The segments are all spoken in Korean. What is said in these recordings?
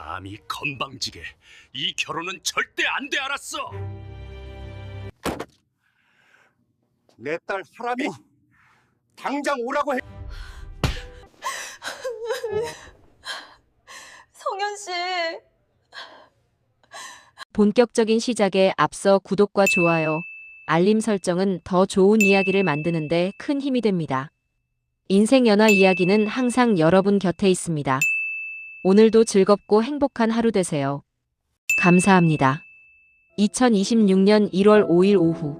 감히 건방지게 이 결혼은 절대 안 돼 알았어. 내 딸 하람이 당장 오라고 해. 성현 씨. 본격적인 시작에 앞서 구독과 좋아요, 알림 설정은 더 좋은 이야기를 만드는데 큰 힘이 됩니다. 인생 연화 이야기는 항상 여러분 곁에 있습니다. 오늘도 즐겁고 행복한 하루 되세요. 감사합니다. 2026년 1월 5일 오후,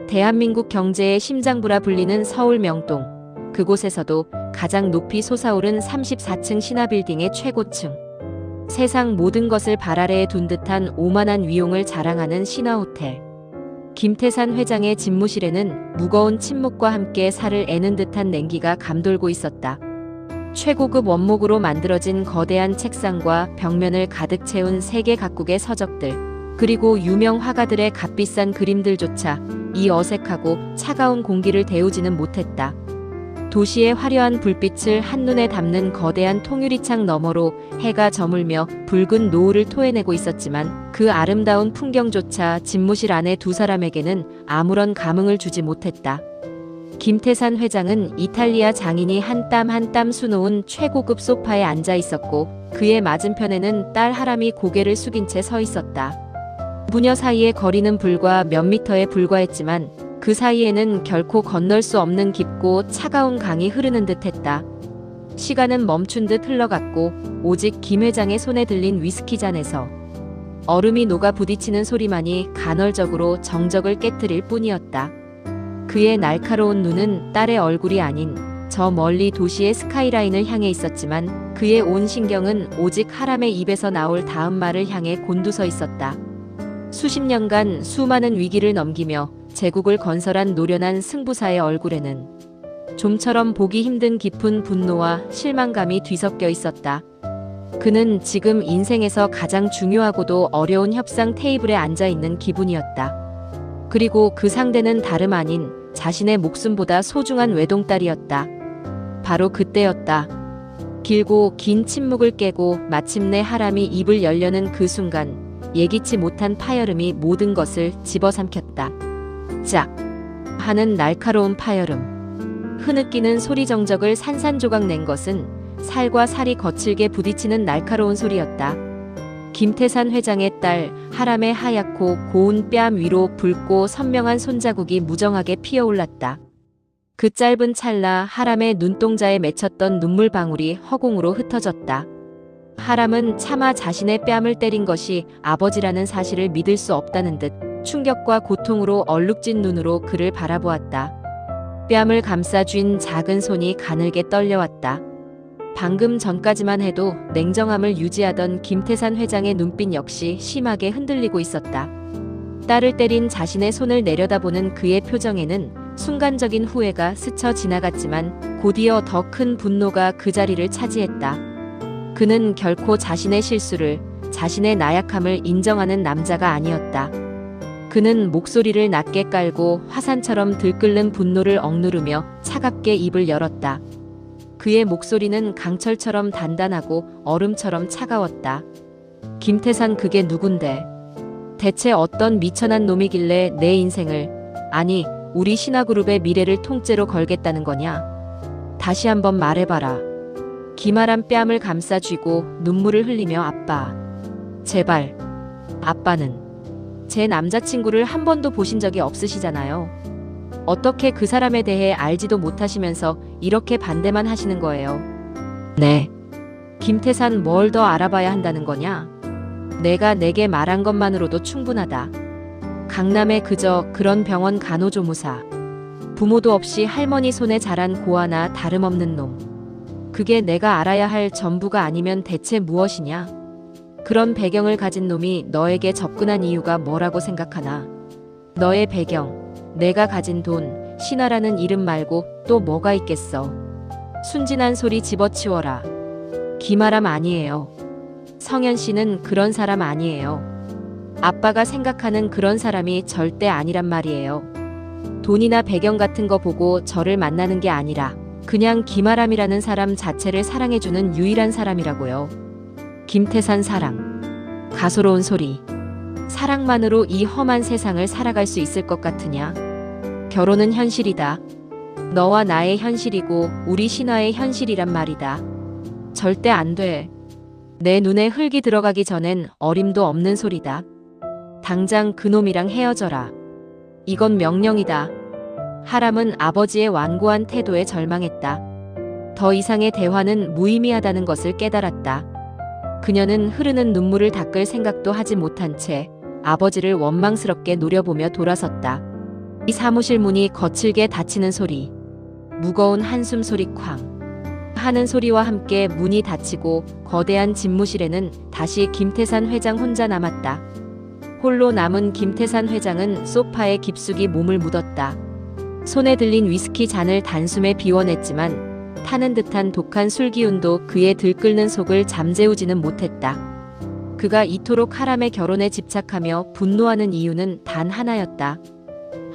대한민국 경제의 심장부라 불리는 서울 명동, 그곳에서도 가장 높이 솟아오른 34층 신화빌딩의 최고층. 세상 모든 것을 발 아래에 둔 듯한 오만한 위용을 자랑하는 신화호텔. 김태산 회장의 집무실에는 무거운 침묵과 함께 살을 애는 듯한 냉기가 감돌고 있었다. 최고급 원목으로 만들어진 거대한 책상과 벽면을 가득 채운 세계 각국의 서적들, 그리고 유명 화가들의 값비싼 그림들조차 이 어색하고 차가운 공기를 데우지는 못했다. 도시의 화려한 불빛을 한눈에 담는 거대한 통유리창 너머로 해가 저물며 붉은 노을을 토해내고 있었지만 그 아름다운 풍경조차 집무실 안의 두 사람에게는 아무런 감흥을 주지 못했다. 김태산 회장은 이탈리아 장인이 한 땀 한 땀 수놓은 최고급 소파에 앉아 있었고 그의 맞은편에는 딸 하람이 고개를 숙인 채 서 있었다. 부녀 사이의 거리는 불과 몇 미터에 불과했지만 그 사이에는 결코 건널 수 없는 깊고 차가운 강이 흐르는 듯했다. 시간은 멈춘 듯 흘러갔고 오직 김 회장의 손에 들린 위스키 잔에서 얼음이 녹아 부딪히는 소리만이 간헐적으로 정적을 깨트릴 뿐이었다. 그의 날카로운 눈은 딸의 얼굴이 아닌 저 멀리 도시의 스카이라인을 향해 있었지만 그의 온 신경은 오직 하람의 입에서 나올 다음 말을 향해 곤두서 있었다. 수십 년간 수많은 위기를 넘기며 제국을 건설한 노련한 승부사의 얼굴에는 좀처럼 보기 힘든 깊은 분노와 실망감이 뒤섞여 있었다. 그는 지금 인생에서 가장 중요하고도 어려운 협상 테이블에 앉아 있는 기분이었다. 그리고 그 상대는 다름 아닌 자신의 목숨보다 소중한 외동딸이었다. 바로 그때였다. 길고 긴 침묵을 깨고 마침내 하람이 입을 열려는 그 순간 예기치 못한 파열음이 모든 것을 집어삼켰다. 짝 하는 날카로운 파열음. 흐느끼는 소리 정적을 산산조각 낸 것은 살과 살이 거칠게 부딪히는 날카로운 소리였다. 김태산 회장의 딸 하람의 하얗고 고운 뺨 위로 붉고 선명한 손자국이 무정하게 피어올랐다. 그 짧은 찰나 하람의 눈동자에 맺혔던 눈물방울이 허공으로 흩어졌다. 하람은 차마 자신의 뺨을 때린 것이 아버지라는 사실을 믿을 수 없다는 듯 충격과 고통으로 얼룩진 눈으로 그를 바라보았다. 뺨을 감싸 쥔 작은 손이 가늘게 떨려왔다. 방금 전까지만 해도 냉정함을 유지하던 김태산 회장의 눈빛 역시 심하게 흔들리고 있었다. 딸을 때린 자신의 손을 내려다보는 그의 표정에는 순간적인 후회가 스쳐 지나갔지만 곧이어 더 큰 분노가 그 자리를 차지했다. 그는 결코 자신의 실수를, 자신의 나약함을 인정하는 남자가 아니었다. 그는 목소리를 낮게 깔고 화산처럼 들끓는 분노를 억누르며 차갑게 입을 열었다. 그의 목소리는 강철처럼 단단하고 얼음처럼 차가웠다. 김태산, 그게 누군데? 대체 어떤 미천한 놈이길래 내 인생을, 아니 우리 신화그룹의 미래를 통째로 걸겠다는 거냐? 다시 한번 말해봐라. 기말한 뺨을 감싸 쥐고 눈물을 흘리며 아빠. 제발. 아빠는 제 남자친구를 한 번도 보신 적이 없으시잖아요. 어떻게 그 사람에 대해 알지도 못하시면서 이렇게 반대만 하시는 거예요? 네. 김태산, 뭘 더 알아봐야 한다는 거냐? 내가 내게 말한 것만으로도 충분하다. 강남에 그저 그런 병원 간호조무사. 부모도 없이 할머니 손에 자란 고아나 다름없는 놈. 그게 내가 알아야 할 전부가 아니면 대체 무엇이냐? 그런 배경을 가진 놈이 너에게 접근한 이유가 뭐라고 생각하나? 너의 배경, 내가 가진 돈, 신화라는 이름 말고 또 뭐가 있겠어? 순진한 소리 집어치워라. 기말함 아니에요. 성현 씨는 그런 사람 아니에요. 아빠가 생각하는 그런 사람이 절대 아니란 말이에요. 돈이나 배경 같은 거 보고 저를 만나는 게 아니라 그냥 기말함이라는 사람 자체를 사랑해주는 유일한 사람이라고요. 김태산 사랑. 가소로운 소리. 사랑만으로 이 험한 세상을 살아갈 수 있을 것 같으냐? 결혼은 현실이다. 너와 나의 현실이고 우리 신화의 현실이란 말이다. 절대 안 돼. 내 눈에 흙이 들어가기 전엔 어림도 없는 소리다. 당장 그놈이랑 헤어져라. 이건 명령이다. 하람은 아버지의 완고한 태도에 절망했다. 더 이상의 대화는 무의미하다는 것을 깨달았다. 그녀는 흐르는 눈물을 닦을 생각도 하지 못한 채 아버지를 원망스럽게 노려보며 돌아섰다. 이 사무실 문이 거칠게 닫히는 소리. 무거운 한숨 소리 쾅 하는 소리와 함께 문이 닫히고 거대한 집무실에는 다시 김태산 회장 혼자 남았다. 홀로 남은 김태산 회장은 소파에 깊숙이 몸을 묻었다. 손에 들린 위스키 잔을 단숨에 비워냈지만 타는 듯한 독한 술기운도 그의 들끓는 속을 잠재우지는 못했다. 그가 이토록 하람의 결혼에 집착하며 분노하는 이유는 단 하나였다.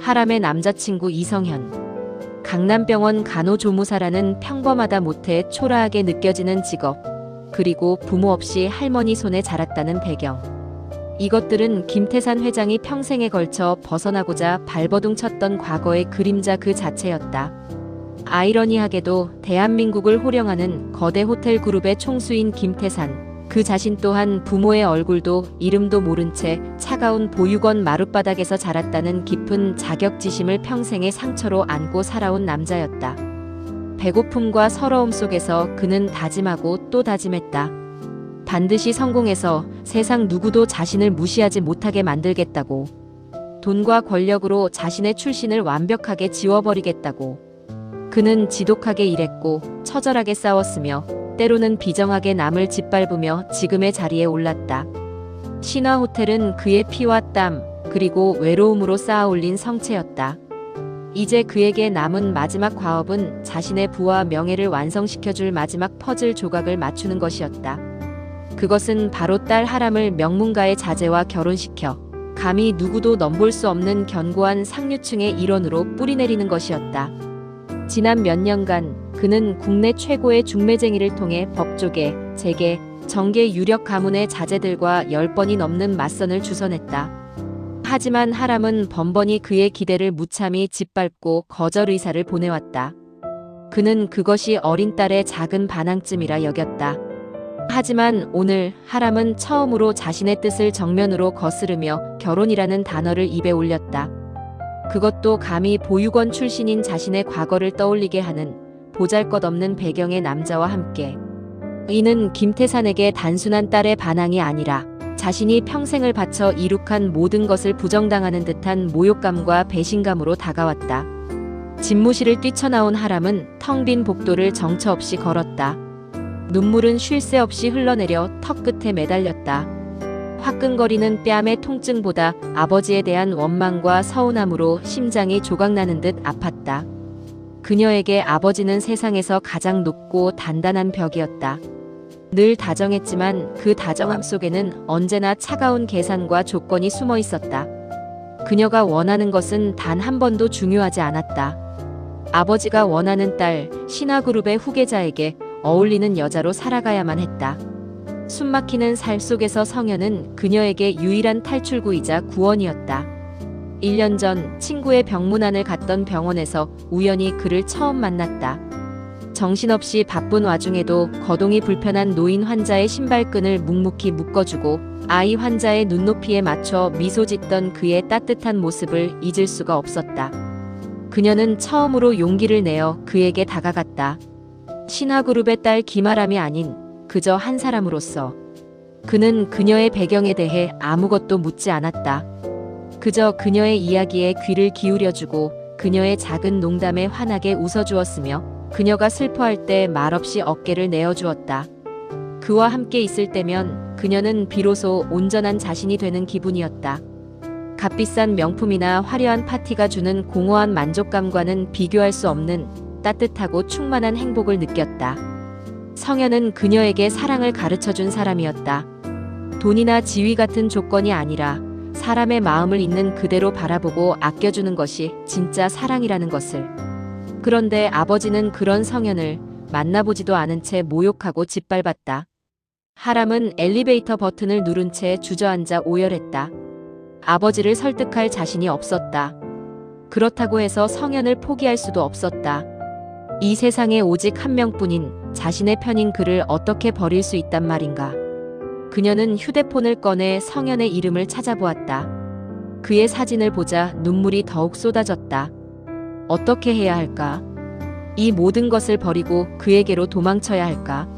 하람의 남자친구 이성현. 강남병원 간호조무사라는 평범하다 못해 초라하게 느껴지는 직업, 그리고 부모 없이 할머니 손에 자랐다는 배경. 이것들은 김태산 회장이 평생에 걸쳐 벗어나고자 발버둥 쳤던 과거의 그림자 그 자체였다. 아이러니하게도 대한민국을 호령하는 거대 호텔 그룹의 총수인 김태산, 그 자신 또한 부모의 얼굴도 이름도 모른 채 차가운 보육원 마룻바닥에서 자랐다는 깊은 자격지심을 평생의 상처로 안고 살아온 남자였다. 배고픔과 서러움 속에서 그는 다짐하고 또 다짐했다. 반드시 성공해서 세상 누구도 자신을 무시하지 못하게 만들겠다고. 돈과 권력으로 자신의 출신을 완벽하게 지워버리겠다고. 그는 지독하게 일했고 처절하게 싸웠으며 때로는 비정하게 남을 짓밟으며 지금의 자리에 올랐다. 신화호텔은 그의 피와 땀 그리고 외로움으로 쌓아올린 성체였다. 이제 그에게 남은 마지막 과업은 자신의 부와 명예를 완성시켜줄 마지막 퍼즐 조각을 맞추는 것이었다. 그것은 바로 딸 하람을 명문가의 자제와 결혼시켜 감히 누구도 넘볼 수 없는 견고한 상류층의 일원으로 뿌리내리는 것이었다. 지난 몇 년간 그는 국내 최고의 중매쟁이를 통해 법조계, 재계, 정계 유력 가문의 자제들과 10번이 넘는 맞선을 주선했다. 하지만 하람은 번번이 그의 기대를 무참히 짓밟고 거절 의사를 보내왔다. 그는 그것이 어린 딸의 작은 반항쯤이라 여겼다. 하지만 오늘 하람은 처음으로 자신의 뜻을 정면으로 거스르며 결혼이라는 단어를 입에 올렸다. 그것도 감히 보육원 출신인 자신의 과거를 떠올리게 하는 보잘것없는 배경의 남자와 함께. 이는 김태산에게 단순한 딸의 반항이 아니라 자신이 평생을 바쳐 이룩한 모든 것을 부정당하는 듯한 모욕감과 배신감으로 다가왔다. 집무실을 뛰쳐나온 하람은 텅 빈 복도를 정처 없이 걸었다. 눈물은 쉴 새 없이 흘러내려 턱 끝에 매달렸다. 화끈거리는 뺨의 통증보다 아버지에 대한 원망과 서운함으로 심장이 조각나는 듯 아팠다. 그녀에게 아버지는 세상에서 가장 높고 단단한 벽이었다. 늘 다정했지만 그 다정함 속에는 언제나 차가운 계산과 조건이 숨어 있었다. 그녀가 원하는 것은 단 한 번도 중요하지 않았다. 아버지가 원하는 딸, 신화그룹의 후계자에게 어울리는 여자로 살아가야만 했다. 숨막히는 삶 속에서 성현은 그녀에게 유일한 탈출구이자 구원이었다. 1년 전 친구의 병문안을 갔던 병원에서 우연히 그를 처음 만났다. 정신없이 바쁜 와중에도 거동이 불편한 노인 환자의 신발끈을 묵묵히 묶어주고 아이 환자의 눈높이에 맞춰 미소 짓던 그의 따뜻한 모습을 잊을 수가 없었다. 그녀는 처음으로 용기를 내어 그에게 다가갔다. 신화그룹의 딸 김아람이 아닌 그저 한 사람으로서. 그는 그녀의 배경에 대해 아무것도 묻지 않았다. 그저 그녀의 이야기에 귀를 기울여주고 그녀의 작은 농담에 환하게 웃어주었으며 그녀가 슬퍼할 때 말없이 어깨를 내어주었다. 그와 함께 있을 때면 그녀는 비로소 온전한 자신이 되는 기분이었다. 값비싼 명품이나 화려한 파티가 주는 공허한 만족감과는 비교할 수 없는 따뜻하고 충만한 행복을 느꼈다. 성현은 그녀에게 사랑을 가르쳐준 사람이었다. 돈이나 지위 같은 조건이 아니라 사람의 마음을 있는 그대로 바라보고 아껴주는 것이 진짜 사랑이라는 것을. 그런데 아버지는 그런 성현을 만나보지도 않은 채 모욕하고 짓밟았다. 하람은 엘리베이터 버튼을 누른 채 주저앉아 오열했다. 아버지를 설득할 자신이 없었다. 그렇다고 해서 성현을 포기할 수도 없었다. 이 세상에 오직 한 명뿐인 자신의 편인 그를 어떻게 버릴 수 있단 말인가. 그녀는 휴대폰을 꺼내 성현의 이름을 찾아보았다. 그의 사진을 보자 눈물이 더욱 쏟아졌다. 어떻게 해야 할까? 이 모든 것을 버리고 그에게로 도망쳐야 할까?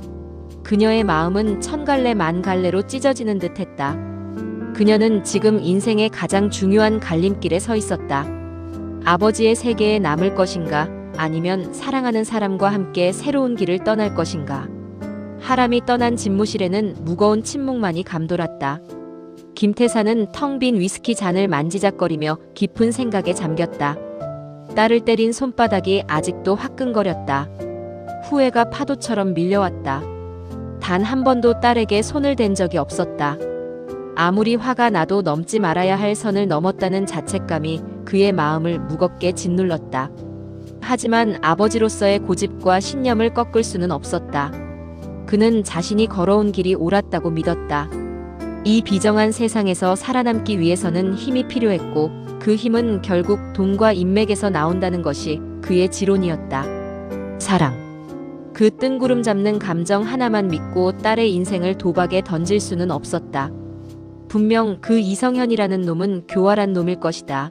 그녀의 마음은 천갈래 만갈래로 찢어지는 듯했다. 그녀는 지금 인생의 가장 중요한 갈림길에 서 있었다. 아버지의 세계에 남을 것인가? 아니면 사랑하는 사람과 함께 새로운 길을 떠날 것인가? 하람이 떠난 집무실에는 무거운 침묵만이 감돌았다. 김태사는 텅 빈 위스키 잔을 만지작거리며 깊은 생각에 잠겼다. 딸을 때린 손바닥이 아직도 화끈거렸다. 후회가 파도처럼 밀려왔다. 단 한 번도 딸에게 손을 댄 적이 없었다. 아무리 화가 나도 넘지 말아야 할 선을 넘었다는 자책감이 그의 마음을 무겁게 짓눌렀다. 하지만 아버지로서의 고집과 신념을 꺾을 수는 없었다. 그는 자신이 걸어온 길이 옳았다고 믿었다. 이 비정한 세상에서 살아남기 위해서는 힘이 필요했고 그 힘은 결국 돈과 인맥에서 나온다는 것이 그의 지론이었다. 사랑. 그 뜬구름 잡는 감정 하나만 믿고 딸의 인생을 도박에 던질 수는 없었다. 분명 그 이성현이라는 놈은 교활한 놈일 것이다.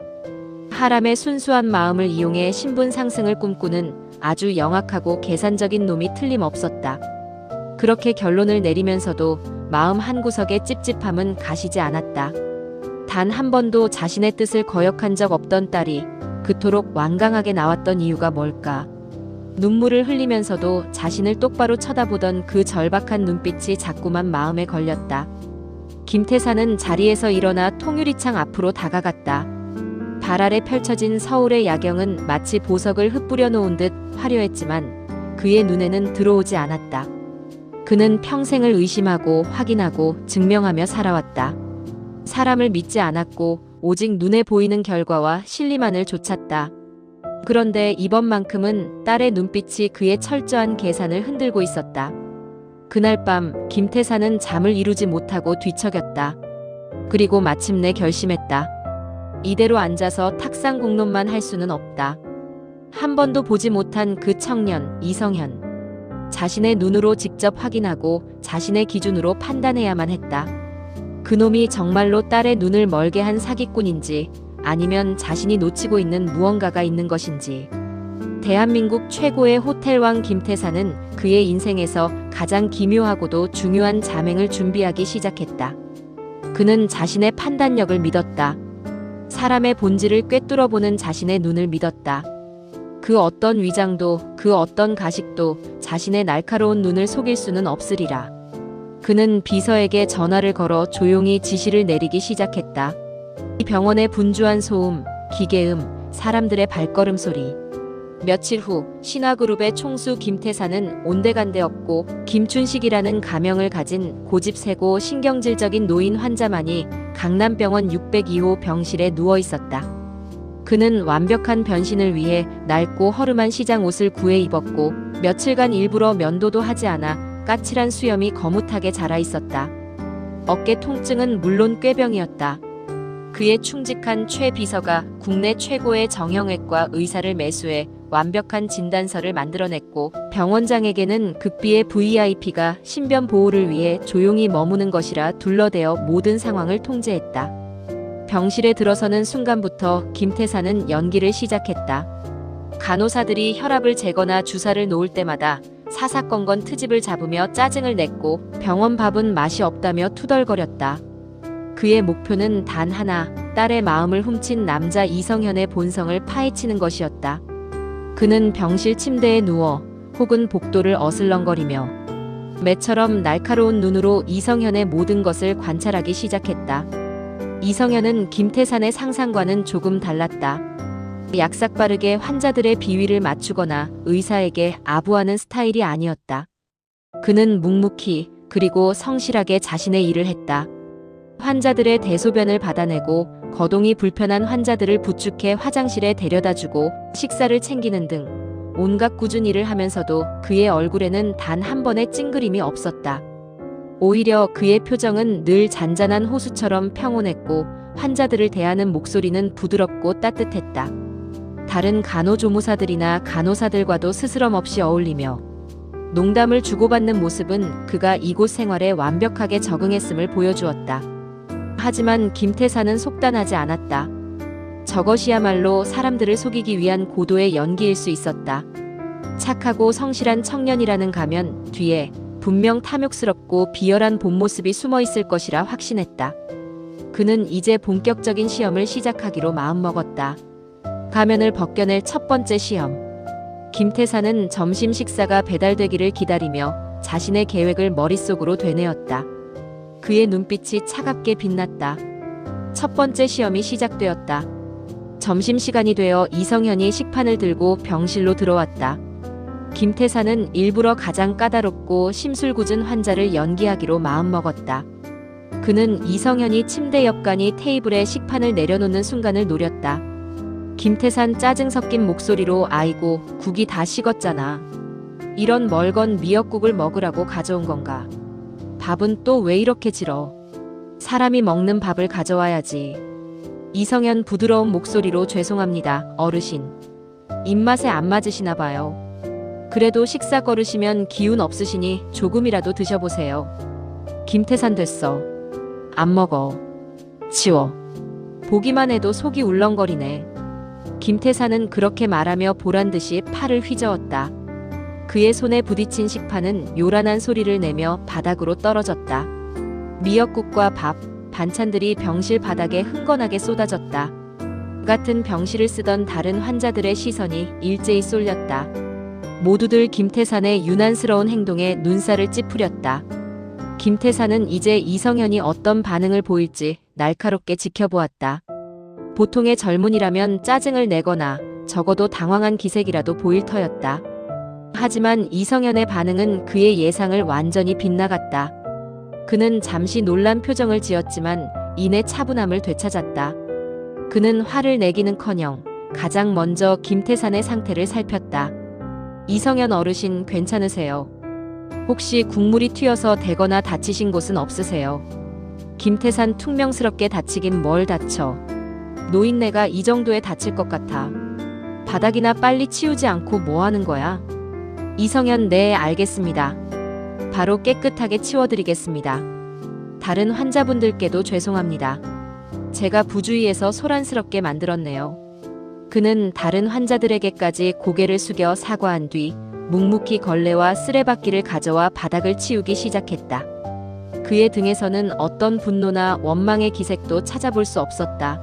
하람의 순수한 마음을 이용해 신분 상승을 꿈꾸는 아주 영악하고 계산적인 놈이 틀림없었다. 그렇게 결론을 내리면서도 마음 한구석의 찝찝함은 가시지 않았다. 단 한 번도 자신의 뜻을 거역한 적 없던 딸이 그토록 완강하게 나왔던 이유가 뭘까? 눈물을 흘리면서도 자신을 똑바로 쳐다보던 그 절박한 눈빛이 자꾸만 마음에 걸렸다. 김태사는 자리에서 일어나 통유리창 앞으로 다가갔다. 발 아래 펼쳐진 서울의 야경은 마치 보석을 흩뿌려 놓은 듯 화려했지만 그의 눈에는 들어오지 않았다. 그는 평생을 의심하고 확인하고 증명하며 살아왔다. 사람을 믿지 않았고 오직 눈에 보이는 결과와 실리만을 좇았다. 그런데 이번만큼은 딸의 눈빛이 그의 철저한 계산을 흔들고 있었다. 그날 밤 김태사는 잠을 이루지 못하고 뒤척였다. 그리고 마침내 결심했다. 이대로 앉아서 탁상 공론만 할 수는 없다. 한 번도 보지 못한 그 청년 이성현. 자신의 눈으로 직접 확인하고 자신의 기준으로 판단해야만 했다. 그놈이 정말로 딸의 눈을 멀게 한 사기꾼인지 아니면 자신이 놓치고 있는 무언가가 있는 것인지. 대한민국 최고의 호텔왕 김태사는 그의 인생에서 가장 기묘하고도 중요한 자맹을 준비하기 시작했다. 그는 자신의 판단력을 믿었다. 사람의 본질을 꿰뚫어보는 자신의 눈을 믿었다. 그 어떤 위장도 그 어떤 가식도 자신의 날카로운 눈을 속일 수는 없으리라. 그는 비서에게 전화를 걸어 조용히 지시를 내리기 시작했다. 이 병원의 분주한 소음, 기계음, 사람들의 발걸음 소리. 며칠 후 신화그룹의 총수 김태사는 온데간데 없고 김춘식이라는 가명을 가진 고집세고 신경질적인 노인 환자만이 강남병원 602호 병실에 누워 있었다. 그는 완벽한 변신을 위해 낡고 허름한 시장 옷을 구해 입었고 며칠간 일부러 면도도 하지 않아 까칠한 수염이 거뭇하게 자라 있었다. 어깨 통증은 물론 꾀병이었다. 그의 충직한 최 비서가 국내 최고의 정형외과 의사를 매수해 완벽한 진단서를 만들어냈고 병원장에게는 극비의 VIP가 신변 보호를 위해 조용히 머무는 것이라 둘러대어 모든 상황을 통제했다. 병실에 들어서는 순간부터 김태사는 연기를 시작했다. 간호사들이 혈압을 재거나 주사를 놓을 때마다 사사건건 트집을 잡으며 짜증을 냈고 병원 밥은 맛이 없다며 투덜거렸다. 그의 목표는 단 하나, 딸의 마음을 훔친 남자 이성현의 본성을 파헤치는 것이었다. 그는 병실 침대에 누워 혹은 복도를 어슬렁거리며 매처럼 날카로운 눈으로 이성현의 모든 것을 관찰하기 시작했다. 이성현은 김태산의 상상과는 조금 달랐다. 약삭빠르게 환자들의 비위를 맞추거나 의사에게 아부하는 스타일이 아니었다. 그는 묵묵히 그리고 성실하게 자신의 일을 했다. 환자들의 대소변을 받아내고 거동이 불편한 환자들을 부축해 화장실에 데려다주고 식사를 챙기는 등 온갖 꾸준히 일을 하면서도 그의 얼굴에는 단 한 번의 찡그림이 없었다. 오히려 그의 표정은 늘 잔잔한 호수처럼 평온했고 환자들을 대하는 목소리는 부드럽고 따뜻했다. 다른 간호조무사들이나 간호사들과도 스스럼 없이 어울리며 농담을 주고받는 모습은 그가 이곳 생활에 완벽하게 적응했음을 보여주었다. 하지만 김태사는 속단하지 않았다. 저것이야말로 사람들을 속이기 위한 고도의 연기일 수 있었다. 착하고 성실한 청년이라는 가면 뒤에 분명 탐욕스럽고 비열한 본 모습이 숨어 있을 것이라 확신했다. 그는 이제 본격적인 시험을 시작하기로 마음먹었다. 가면을 벗겨낼 첫 번째 시험. 김태사는 점심 식사가 배달되기를 기다리며 자신의 계획을 머릿속으로 되뇌었다. 그의 눈빛이 차갑게 빛났다. 첫 번째 시험이 시작되었다. 점심시간이 되어 이성현이 식판을 들고 병실로 들어왔다. 김태사는 일부러 가장 까다롭고 심술궂은 환자를 연기하기로 마음먹었다. 그는 이성현이 침대 옆간이 테이블에 식판을 내려놓는 순간을 노렸다. 김태산 짜증 섞인 목소리로 아이고 국이 다 식었잖아. 이런 멀건 미역국을 먹으라고 가져온 건가. 밥은 또 왜 이렇게 질어. 사람이 먹는 밥을 가져와야지. 이성현 부드러운 목소리로 죄송합니다, 어르신. 입맛에 안 맞으시나 봐요. 그래도 식사 거르시면 기운 없으시니 조금이라도 드셔보세요. 김태산 됐어. 안 먹어. 치워. 보기만 해도 속이 울렁거리네. 김태산은 그렇게 말하며 보란듯이 팔을 휘저었다. 그의 손에 부딪힌 식판은 요란한 소리를 내며 바닥으로 떨어졌다. 미역국과 밥, 반찬들이 병실 바닥에 흥건하게 쏟아졌다. 같은 병실을 쓰던 다른 환자들의 시선이 일제히 쏠렸다. 모두들 김태산의 유난스러운 행동에 눈살을 찌푸렸다. 김태산은 이제 이성현이 어떤 반응을 보일지 날카롭게 지켜보았다. 보통의 젊은이라면 짜증을 내거나 적어도 당황한 기색이라도 보일 터였다. 하지만 이성현의 반응은 그의 예상을 완전히 빗나갔다. 그는 잠시 놀란 표정을 지었지만 이내 차분함을 되찾았다. 그는 화를 내기는커녕 가장 먼저 김태산의 상태를 살폈다. 이성현 어르신 괜찮으세요? 혹시 국물이 튀어서 대거나 다치신 곳은 없으세요? 김태산 퉁명스럽게 다치긴 뭘 다쳐. 노인네가 이 정도에 다칠 것 같아. 바닥이나 빨리 치우지 않고 뭐 하는 거야? 이성현 네 알겠습니다. 바로 깨끗하게 치워드리겠습니다. 다른 환자분들께도 죄송합니다. 제가 부주의해서 소란스럽게 만들었네요. 그는 다른 환자들에게까지 고개를 숙여 사과한 뒤 묵묵히 걸레와 쓰레받기를 가져와 바닥을 치우기 시작했다. 그의 등에서는 어떤 분노나 원망의 기색도 찾아볼 수 없었다.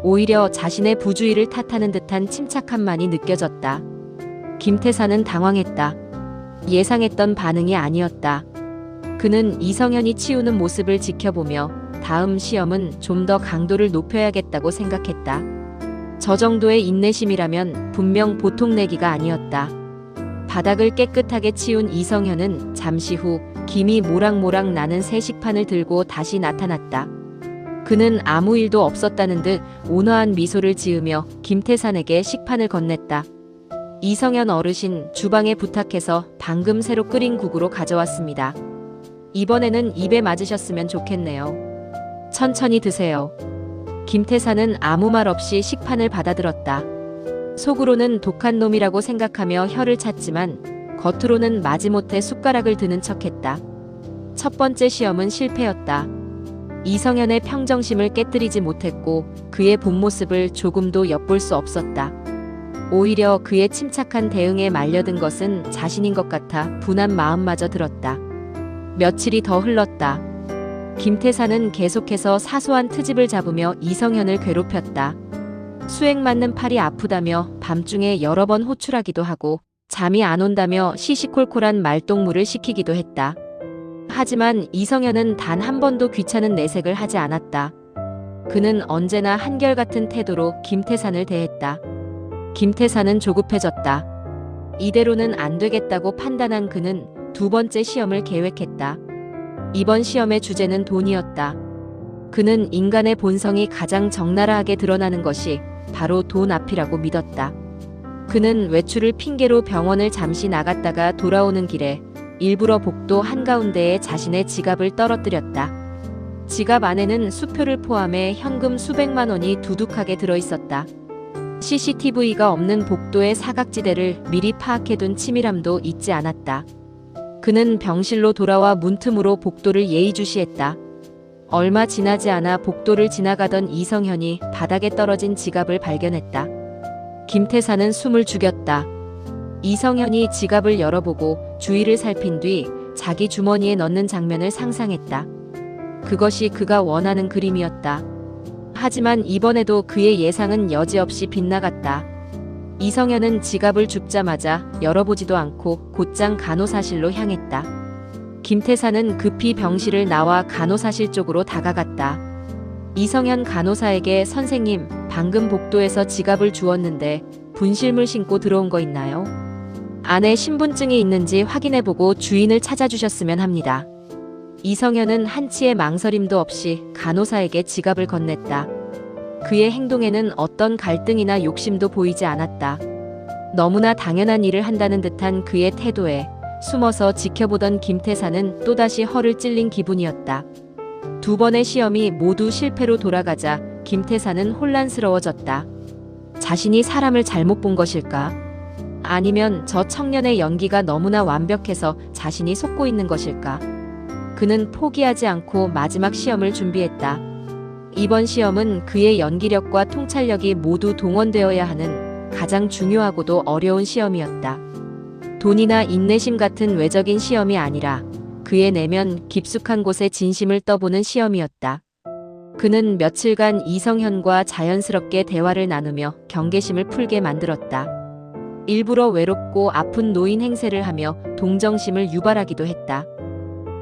오히려 자신의 부주의를 탓하는 듯한 침착함만이 느껴졌다. 김태사는 당황했다. 예상했던 반응이 아니었다. 그는 이성현이 치우는 모습을 지켜보며 다음 시험은 좀 더 강도를 높여야겠다고 생각했다. 저 정도의 인내심이라면 분명 보통 내기가 아니었다. 바닥을 깨끗하게 치운 이성현은 잠시 후 김이 모락모락 나는 새 식판을 들고 다시 나타났다. 그는 아무 일도 없었다는 듯 온화한 미소를 지으며 김태산에게 식판을 건넸다. 이성현 어르신 주방에 부탁해서 방금 새로 끓인 국으로 가져왔습니다. 이번에는 입에 맞으셨으면 좋겠네요. 천천히 드세요. 김태산은 아무 말 없이 식판을 받아들었다. 속으로는 독한 놈이라고 생각하며 혀를 찼지만 겉으로는 마지못해 숟가락을 드는 척했다. 첫 번째 시험은 실패였다. 이성현의 평정심을 깨뜨리지 못했고 그의 본 모습을 조금도 엿볼 수 없었다. 오히려 그의 침착한 대응에 말려든 것은 자신인 것 같아 분한 마음마저 들었다. 며칠이 더 흘렀다. 김태사는 계속해서 사소한 트집을 잡으며 이성현을 괴롭혔다. 수액 맞는 팔이 아프다며 밤중에 여러 번 호출하기도 하고 잠이 안 온다며 시시콜콜한 말동무를 시키기도 했다. 하지만 이성현은 단 한 번도 귀찮은 내색을 하지 않았다. 그는 언제나 한결같은 태도로 김태산을 대했다. 김태산은 조급해졌다. 이대로는 안 되겠다고 판단한 그는 두 번째 시험을 계획했다. 이번 시험의 주제는 돈이었다. 그는 인간의 본성이 가장 적나라하게 드러나는 것이 바로 돈 앞이라고 믿었다. 그는 외출을 핑계로 병원을 잠시 나갔다가 돌아오는 길에 일부러 복도 한가운데에 자신의 지갑을 떨어뜨렸다. 지갑 안에는 수표를 포함해 현금 수백만 원이 두둑하게 들어있었다. CCTV가 없는 복도의 사각지대를 미리 파악해둔 치밀함도 잊지 않았다. 그는 병실로 돌아와 문틈으로 복도를 예의주시했다. 얼마 지나지 않아 복도를 지나가던 이성현이 바닥에 떨어진 지갑을 발견했다. 김태사는 숨을 죽였다. 이성현이 지갑을 열어보고 주위를 살핀 뒤 자기 주머니에 넣는 장면을 상상했다. 그것이 그가 원하는 그림이었다. 하지만 이번에도 그의 예상은 여지없이 빗나갔다. 이성현은 지갑을 줍자마자 열어보지도 않고 곧장 간호사실로 향했다. 김태사는 급히 병실을 나와 간호사실 쪽으로 다가갔다. 이성현 간호사에게 선생님, 방금 복도에서 지갑을 주웠는데 분실물 신고 들어온 거 있나요? 안에 신분증이 있는지 확인해보고 주인을 찾아주셨으면 합니다. 이성현은 한치의 망설임도 없이 간호사에게 지갑을 건넸다. 그의 행동에는 어떤 갈등이나 욕심도 보이지 않았다. 너무나 당연한 일을 한다는 듯한 그의 태도에 숨어서 지켜보던 김태사는 또다시 허를 찔린 기분이었다. 두 번의 시험이 모두 실패로 돌아가자 김태사는 혼란스러워졌다. 자신이 사람을 잘못 본 것일까? 아니면 저 청년의 연기가 너무나 완벽해서 자신이 속고 있는 것일까? 그는 포기하지 않고 마지막 시험을 준비했다. 이번 시험은 그의 연기력과 통찰력이 모두 동원되어야 하는 가장 중요하고도 어려운 시험이었다. 돈이나 인내심 같은 외적인 시험이 아니라 그의 내면 깊숙한 곳에 진심을 떠보는 시험이었다. 그는 며칠간 이성현과 자연스럽게 대화를 나누며 경계심을 풀게 만들었다. 일부러 외롭고 아픈 노인 행세를 하며 동정심을 유발하기도 했다.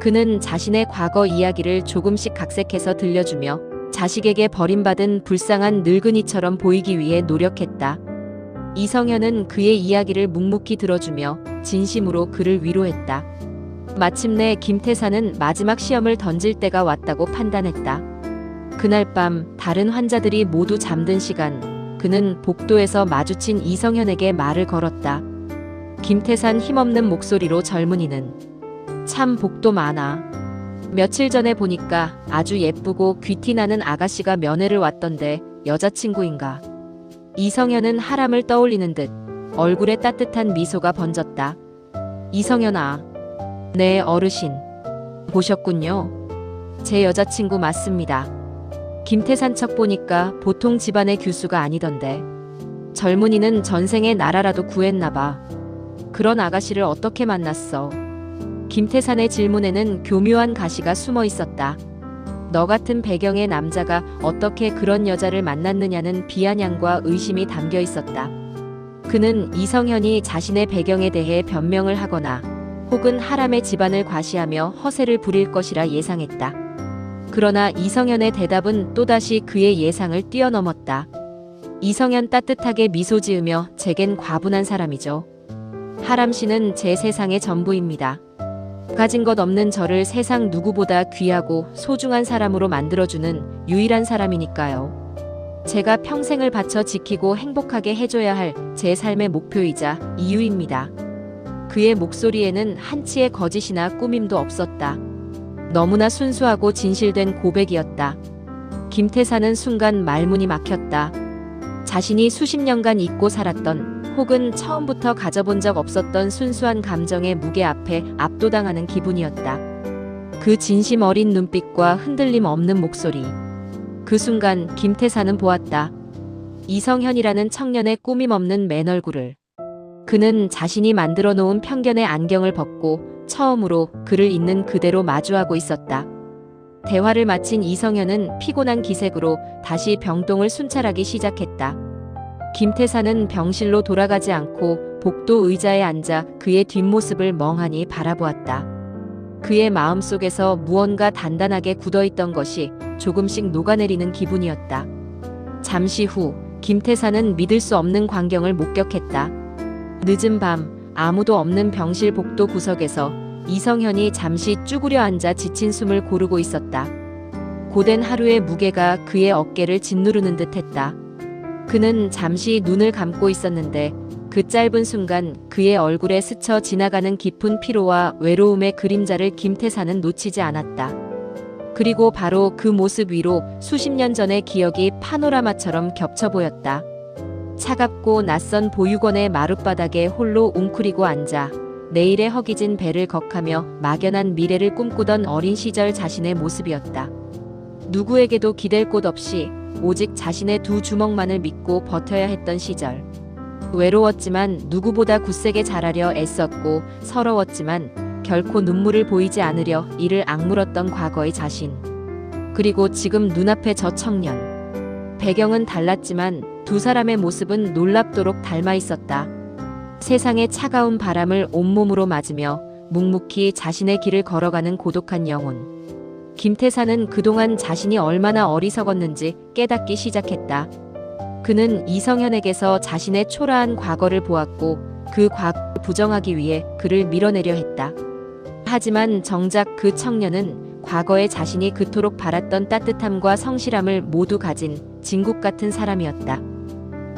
그는 자신의 과거 이야기를 조금씩 각색해서 들려주며 자식에게 버림받은 불쌍한 늙은이처럼 보이기 위해 노력했다. 이성현은 그의 이야기를 묵묵히 들어주며 진심으로 그를 위로했다. 마침내 김태사는 마지막 시험을 던질 때가 왔다고 판단했다. 그날 밤 다른 환자들이 모두 잠든 시간, 그는 복도에서 마주친 이성현에게 말을 걸었다. 김태산 힘없는 목소리로 젊은이는 참 복도 많아. 며칠 전에 보니까 아주 예쁘고 귀티나는 아가씨가 면회를 왔던데 여자친구인가? 이성현은 하람을 떠올리는 듯 얼굴에 따뜻한 미소가 번졌다. 이성현아, 네 어르신. 보셨군요. 제 여자친구 맞습니다. 김태산 척 보니까 보통 집안의 교수가 아니던데. 젊은이는 전생에 나라라도 구했나봐. 그런 아가씨를 어떻게 만났어? 김태산의 질문에는 교묘한 가시가 숨어 있었다. 너 같은 배경의 남자가 어떻게 그런 여자를 만났느냐는 비아냥과 의심이 담겨 있었다. 그는 이성현이 자신의 배경에 대해 변명을 하거나 혹은 하람의 집안을 과시하며 허세를 부릴 것이라 예상했다. 그러나 이성현의 대답은 또다시 그의 예상을 뛰어넘었다. 이성현 따뜻하게 미소 지으며 제겐 과분한 사람이죠. 하람 씨는 제 세상의 전부입니다. 가진 것 없는 저를 세상 누구보다 귀하고 소중한 사람으로 만들어주는 유일한 사람이니까요. 제가 평생을 바쳐 지키고 행복하게 해줘야 할 제 삶의 목표이자 이유입니다. 그의 목소리에는 한치의 거짓이나 꾸밈도 없었다. 너무나 순수하고 진실된 고백이었다. 김태사는 순간 말문이 막혔다. 자신이 수십 년간 잊고 살았던 혹은 처음부터 가져본 적 없었던 순수한 감정의 무게 앞에 압도당하는 기분이었다. 그 진심 어린 눈빛과 흔들림 없는 목소리. 그 순간 김태사는 보았다. 이성현이라는 청년의 꾸밈 없는 맨 얼굴을. 그는 자신이 만들어 놓은 편견의 안경을 벗고 처음으로 그를 있는 그대로 마주하고 있었다. 대화를 마친 이성현은 피곤한 기색으로 다시 병동을 순찰하기 시작했다. 김태사는 병실로 돌아가지 않고 복도 의자에 앉아 그의 뒷모습을 멍하니 바라보았다. 그의 마음속에서 무언가 단단하게 굳어있던 것이 조금씩 녹아내리는 기분이었다. 잠시 후 김태사는 믿을 수 없는 광경을 목격했다. 늦은 밤 아무도 없는 병실 복도 구석에서 이성현이 잠시 쭈그려 앉아 지친 숨을 고르고 있었다. 고된 하루의 무게가 그의 어깨를 짓누르는 듯했다. 그는 잠시 눈을 감고 있었는데 그 짧은 순간 그의 얼굴에 스쳐 지나가는 깊은 피로와 외로움의 그림자를 김태사는 놓치지 않았다. 그리고 바로 그 모습 위로 수십 년 전의 기억이 파노라마처럼 겹쳐 보였다. 차갑고 낯선 보육원의 마룻바닥에 홀로 웅크리고 앉아 내일의 허기진 배를 걱하며 막연한 미래를 꿈꾸던 어린 시절 자신의 모습이었다. 누구에게도 기댈 곳 없이 오직 자신의 두 주먹만을 믿고 버텨야 했던 시절. 외로웠지만 누구보다 굳세게 자라려 애썼고 서러웠지만 결코 눈물을 보이지 않으려 이를 악물었던 과거의 자신. 그리고 지금 눈앞의 저 청년. 배경은 달랐지만 두 사람의 모습은 놀랍도록 닮아 있었다. 세상의 차가운 바람을 온몸으로 맞으며 묵묵히 자신의 길을 걸어가는 고독한 영혼. 김태사는 그동안 자신이 얼마나 어리석었는지 깨닫기 시작했다. 그는 이성현에게서 자신의 초라한 과거를 보았고 그 과거를 부정하기 위해 그를 밀어내려 했다. 하지만 정작 그 청년은 과거의 자신이 그토록 바랐던 따뜻함과 성실함을 모두 가진 진국 같은 사람이었다.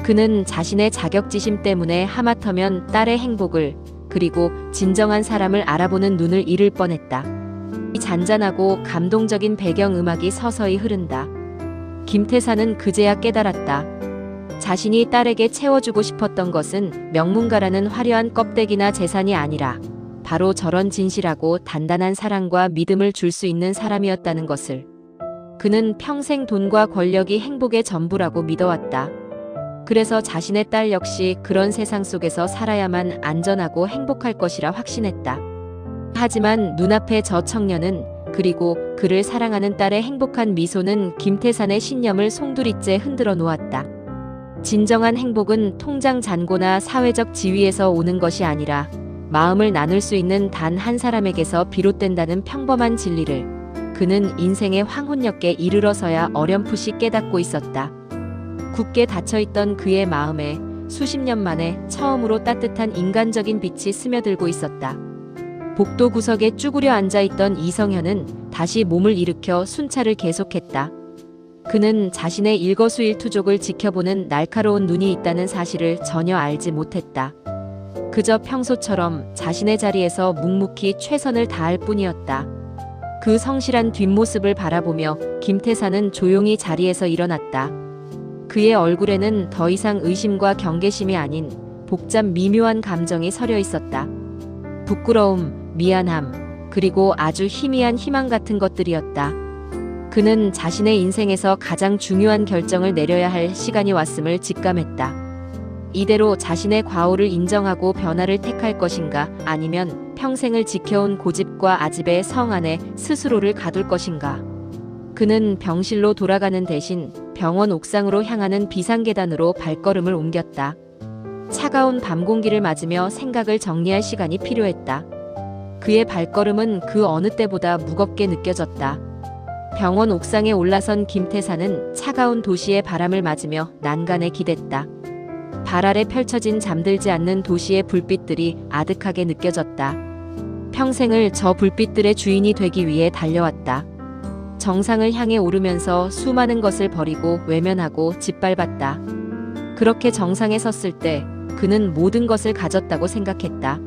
그는 자신의 자격지심 때문에 하마터면 딸의 행복을 그리고 진정한 사람을 알아보는 눈을 잃을 뻔했다. 이 잔잔하고 감동적인 배경음악이 서서히 흐른다. 김태사는 그제야 깨달았다. 자신이 딸에게 채워주고 싶었던 것은 명문가라는 화려한 껍데기나 재산이 아니라 바로 저런 진실하고 단단한 사랑과 믿음을 줄 수 있는 사람이었다는 것을. 그는 평생 돈과 권력이 행복의 전부라고 믿어왔다. 그래서 자신의 딸 역시 그런 세상 속에서 살아야만 안전하고 행복할 것이라 확신했다. 하지만 눈앞의 저 청년은 그리고 그를 사랑하는 딸의 행복한 미소는 김태산의 신념을 송두리째 흔들어 놓았다. 진정한 행복은 통장 잔고나 사회적 지위에서 오는 것이 아니라 마음을 나눌 수 있는 단 한 사람에게서 비롯된다는 평범한 진리를 그는 인생의 황혼역에 이르러서야 어렴풋이 깨닫고 있었다. 굳게 닫혀있던 그의 마음에 수십 년 만에 처음으로 따뜻한 인간적인 빛이 스며들고 있었다. 복도 구석에 쭈그려 앉아있던 이성현은 다시 몸을 일으켜 순찰을 계속했다. 그는 자신의 일거수일투족을 지켜보는 날카로운 눈이 있다는 사실을 전혀 알지 못했다. 그저 평소처럼 자신의 자리에서 묵묵히 최선을 다할 뿐이었다. 그 성실한 뒷모습을 바라보며 김태사는 조용히 자리에서 일어났다. 그의 얼굴에는 더 이상 의심과 경계심이 아닌 복잡 미묘한 감정이 서려 있었다. 부끄러움, 미안함, 그리고 아주 희미한 희망 같은 것들이었다. 그는 자신의 인생에서 가장 중요한 결정을 내려야 할 시간이 왔음을 직감했다. 이대로 자신의 과오를 인정하고 변화를 택할 것인가, 아니면 평생을 지켜온 고집과 아집의 성 안에 스스로를 가둘 것인가. 그는 병실로 돌아가는 대신 병원 옥상으로 향하는 비상계단으로 발걸음을 옮겼다. 차가운 밤 공기를 맞으며 생각을 정리할 시간이 필요했다. 그의 발걸음은 그 어느 때보다 무겁게 느껴졌다. 병원 옥상에 올라선 김태사는 차가운 도시의 바람을 맞으며 난간에 기댔다. 발 아래 펼쳐진 잠들지 않는 도시의 불빛들이 아득하게 느껴졌다. 평생을 저 불빛들의 주인이 되기 위해 달려왔다. 정상을 향해 오르면서 수많은 것을 버리고 외면하고 짓밟았다. 그렇게 정상에 섰을 때 그는 모든 것을 가졌다고 생각했다.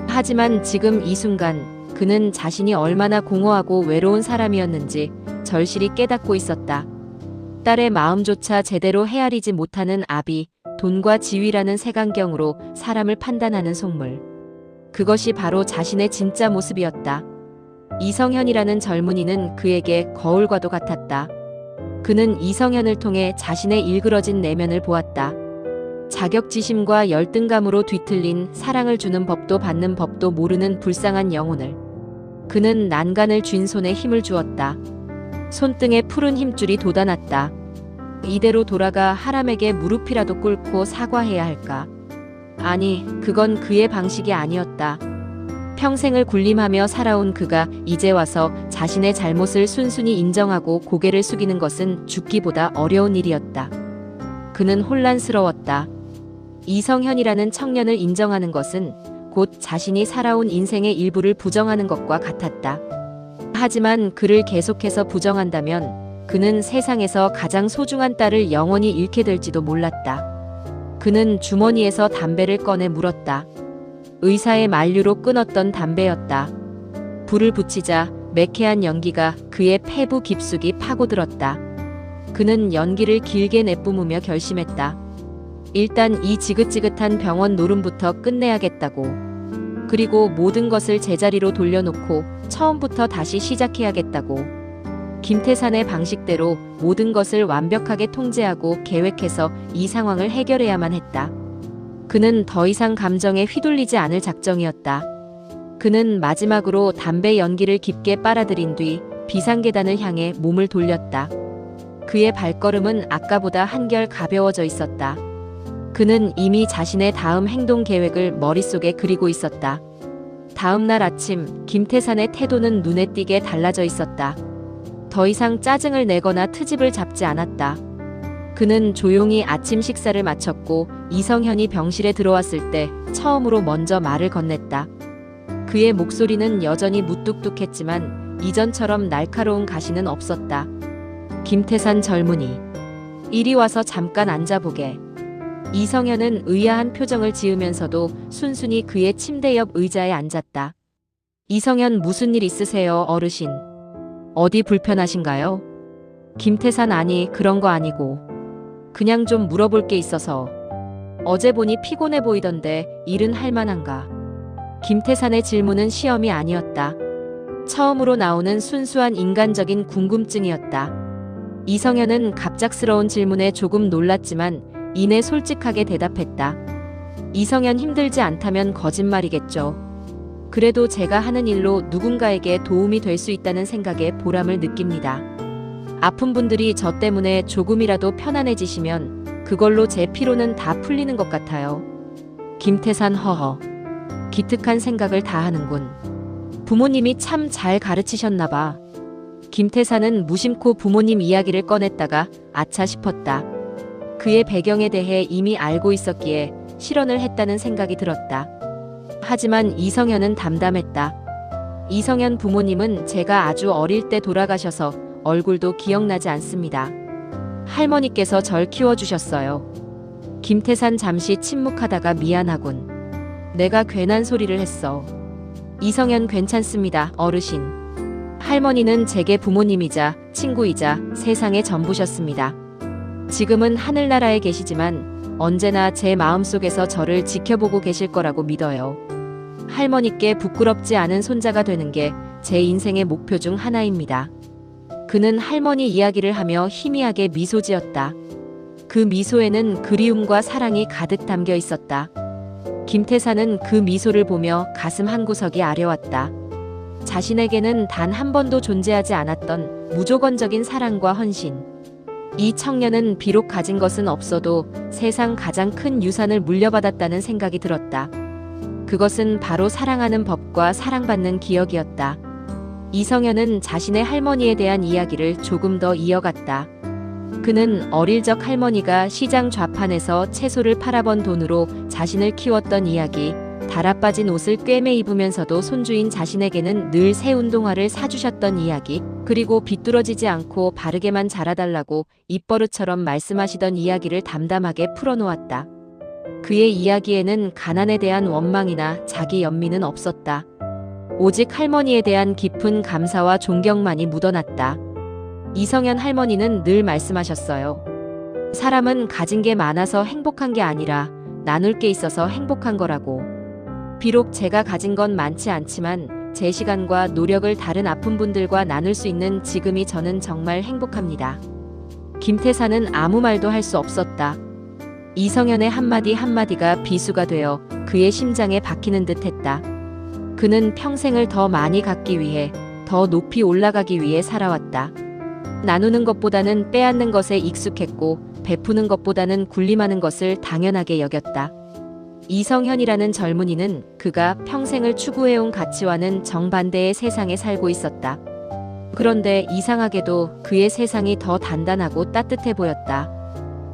하지만 지금 이 순간 그는 자신이 얼마나 공허하고 외로운 사람이었는지 절실히 깨닫고 있었다. 딸의 마음조차 제대로 헤아리지 못하는 아비, 돈과 지위라는 색안경으로 사람을 판단하는 속물. 그것이 바로 자신의 진짜 모습이었다. 이성현이라는 젊은이는 그에게 거울과도 같았다. 그는 이성현을 통해 자신의 일그러진 내면을 보았다. 자격지심과 열등감으로 뒤틀린 사랑을 주는 법도 받는 법도 모르는 불쌍한 영혼을. 그는 난간을 쥔 손에 힘을 주었다. 손등에 푸른 힘줄이 돋아났다. 이대로 돌아가 하람에게 무릎이라도 꿇고 사과해야 할까? 아니, 그건 그의 방식이 아니었다. 평생을 군림하며 살아온 그가 이제 와서 자신의 잘못을 순순히 인정하고 고개를 숙이는 것은 죽기보다 어려운 일이었다. 그는 혼란스러웠다. 이성현이라는 청년을 인정하는 것은 곧 자신이 살아온 인생의 일부를 부정하는 것과 같았다. 하지만 그를 계속해서 부정한다면 그는 세상에서 가장 소중한 딸을 영원히 잃게 될지도 몰랐다. 그는 주머니에서 담배를 꺼내 물었다. 의사의 만류로 끊었던 담배였다. 불을 붙이자 매캐한 연기가 그의 폐부 깊숙이 파고들었다. 그는 연기를 길게 내뿜으며 결심했다. 일단 이 지긋지긋한 병원 노름부터 끝내야겠다고. 그리고 모든 것을 제자리로 돌려놓고 처음부터 다시 시작해야겠다고. 김태산의 방식대로 모든 것을 완벽하게 통제하고 계획해서 이 상황을 해결해야만 했다. 그는 더 이상 감정에 휘둘리지 않을 작정이었다. 그는 마지막으로 담배 연기를 깊게 빨아들인 뒤 비상계단을 향해 몸을 돌렸다. 그의 발걸음은 아까보다 한결 가벼워져 있었다. 그는 이미 자신의 다음 행동 계획을 머릿속에 그리고 있었다. 다음 날 아침, 김태산의 태도는 눈에 띄게 달라져 있었다. 더 이상 짜증을 내거나 트집을 잡지 않았다. 그는 조용히 아침 식사를 마쳤고 이성현이 병실에 들어왔을 때 처음으로 먼저 말을 건넸다. 그의 목소리는 여전히 무뚝뚝했지만 이전처럼 날카로운 가시는 없었다. 김태산 젊은이, 이리 와서 잠깐 앉아보게. 이성현은 의아한 표정을 지으면서도 순순히 그의 침대 옆 의자에 앉았다. 이성현, 무슨 일 있으세요, 어르신? 어디 불편하신가요? 김태산, 아니, 그런 거 아니고 그냥 좀 물어볼 게 있어서. 어제 보니 피곤해 보이던데 일은 할 만한가? 김태산의 질문은 시험이 아니었다. 처음으로 나오는 순수한 인간적인 궁금증이었다. 이성현은 갑작스러운 질문에 조금 놀랐지만 이내 솔직하게 대답했다. 이성현, 힘들지 않다면 거짓말이겠죠. 그래도 제가 하는 일로 누군가에게 도움이 될 수 있다는 생각에 보람을 느낍니다. 아픈 분들이 저 때문에 조금이라도 편안해지시면 그걸로 제 피로는 다 풀리는 것 같아요. 김태산, 허허. 기특한 생각을 다 하는군. 부모님이 참 잘 가르치셨나 봐. 김태산은 무심코 부모님 이야기를 꺼냈다가 아차 싶었다. 그의 배경에 대해 이미 알고 있었기에 실언을 했다는 생각이 들었다. 하지만 이성현은 담담했다. 이성현 부모님은 제가 아주 어릴 때 돌아가셔서 얼굴도 기억나지 않습니다. 할머니께서 절 키워주셨어요. 김태산 잠시 침묵하다가 미안하군. 내가 괜한 소리를 했어. 이성현, 괜찮습니다, 어르신. 할머니는 제게 부모님이자 친구이자 세상의 전부셨습니다. 지금은 하늘나라에 계시지만 언제나 제 마음속에서 저를 지켜보고 계실 거라고 믿어요. 할머니께 부끄럽지 않은 손자가 되는 게 제 인생의 목표 중 하나입니다. 그는 할머니 이야기를 하며 희미하게 미소 지었다. 그 미소에는 그리움과 사랑이 가득 담겨 있었다. 김태산은 그 미소를 보며 가슴 한구석이 아려왔다. 자신에게는 단 한 번도 존재하지 않았던 무조건적인 사랑과 헌신. 이 청년은 비록 가진 것은 없어도 세상 가장 큰 유산을 물려받았다는 생각이 들었다. 그것은 바로 사랑하는 법과 사랑받는 기억이었다. 이성현은 자신의 할머니에 대한 이야기를 조금 더 이어갔다. 그는 어릴 적 할머니가 시장 좌판에서 채소를 팔아번 돈으로 자신을 키웠던 이야기, 달아빠진 옷을 꿰매 입으면서도 손주인 자신에게는 늘 새 운동화를 사주셨던 이야기, 그리고 비뚤어지지 않고 바르게만 자라달라고 입버릇처럼 말씀하시던 이야기를 담담하게 풀어놓았다. 그의 이야기에는 가난에 대한 원망이나 자기 연민은 없었다. 오직 할머니에 대한 깊은 감사와 존경만이 묻어났다. 이성현 할머니는 늘 말씀하셨어요. 사람은 가진 게 많아서 행복한 게 아니라 나눌 게 있어서 행복한 거라고. 비록 제가 가진 건 많지 않지만 제 시간과 노력을 다른 아픈 분들과 나눌 수 있는 지금이 저는 정말 행복합니다. 김태산은 아무 말도 할 수 없었다. 이성현의 한마디 한마디가 비수가 되어 그의 심장에 박히는 듯 했다. 그는 평생을 더 많이 갖기 위해, 더 높이 올라가기 위해 살아왔다. 나누는 것보다는 빼앗는 것에 익숙했고 베푸는 것보다는 군림하는 것을 당연하게 여겼다. 이성현이라는 젊은이는 그가 평생을 추구해온 가치와는 정반대의 세상에 살고 있었다. 그런데 이상하게도 그의 세상이 더 단단하고 따뜻해 보였다.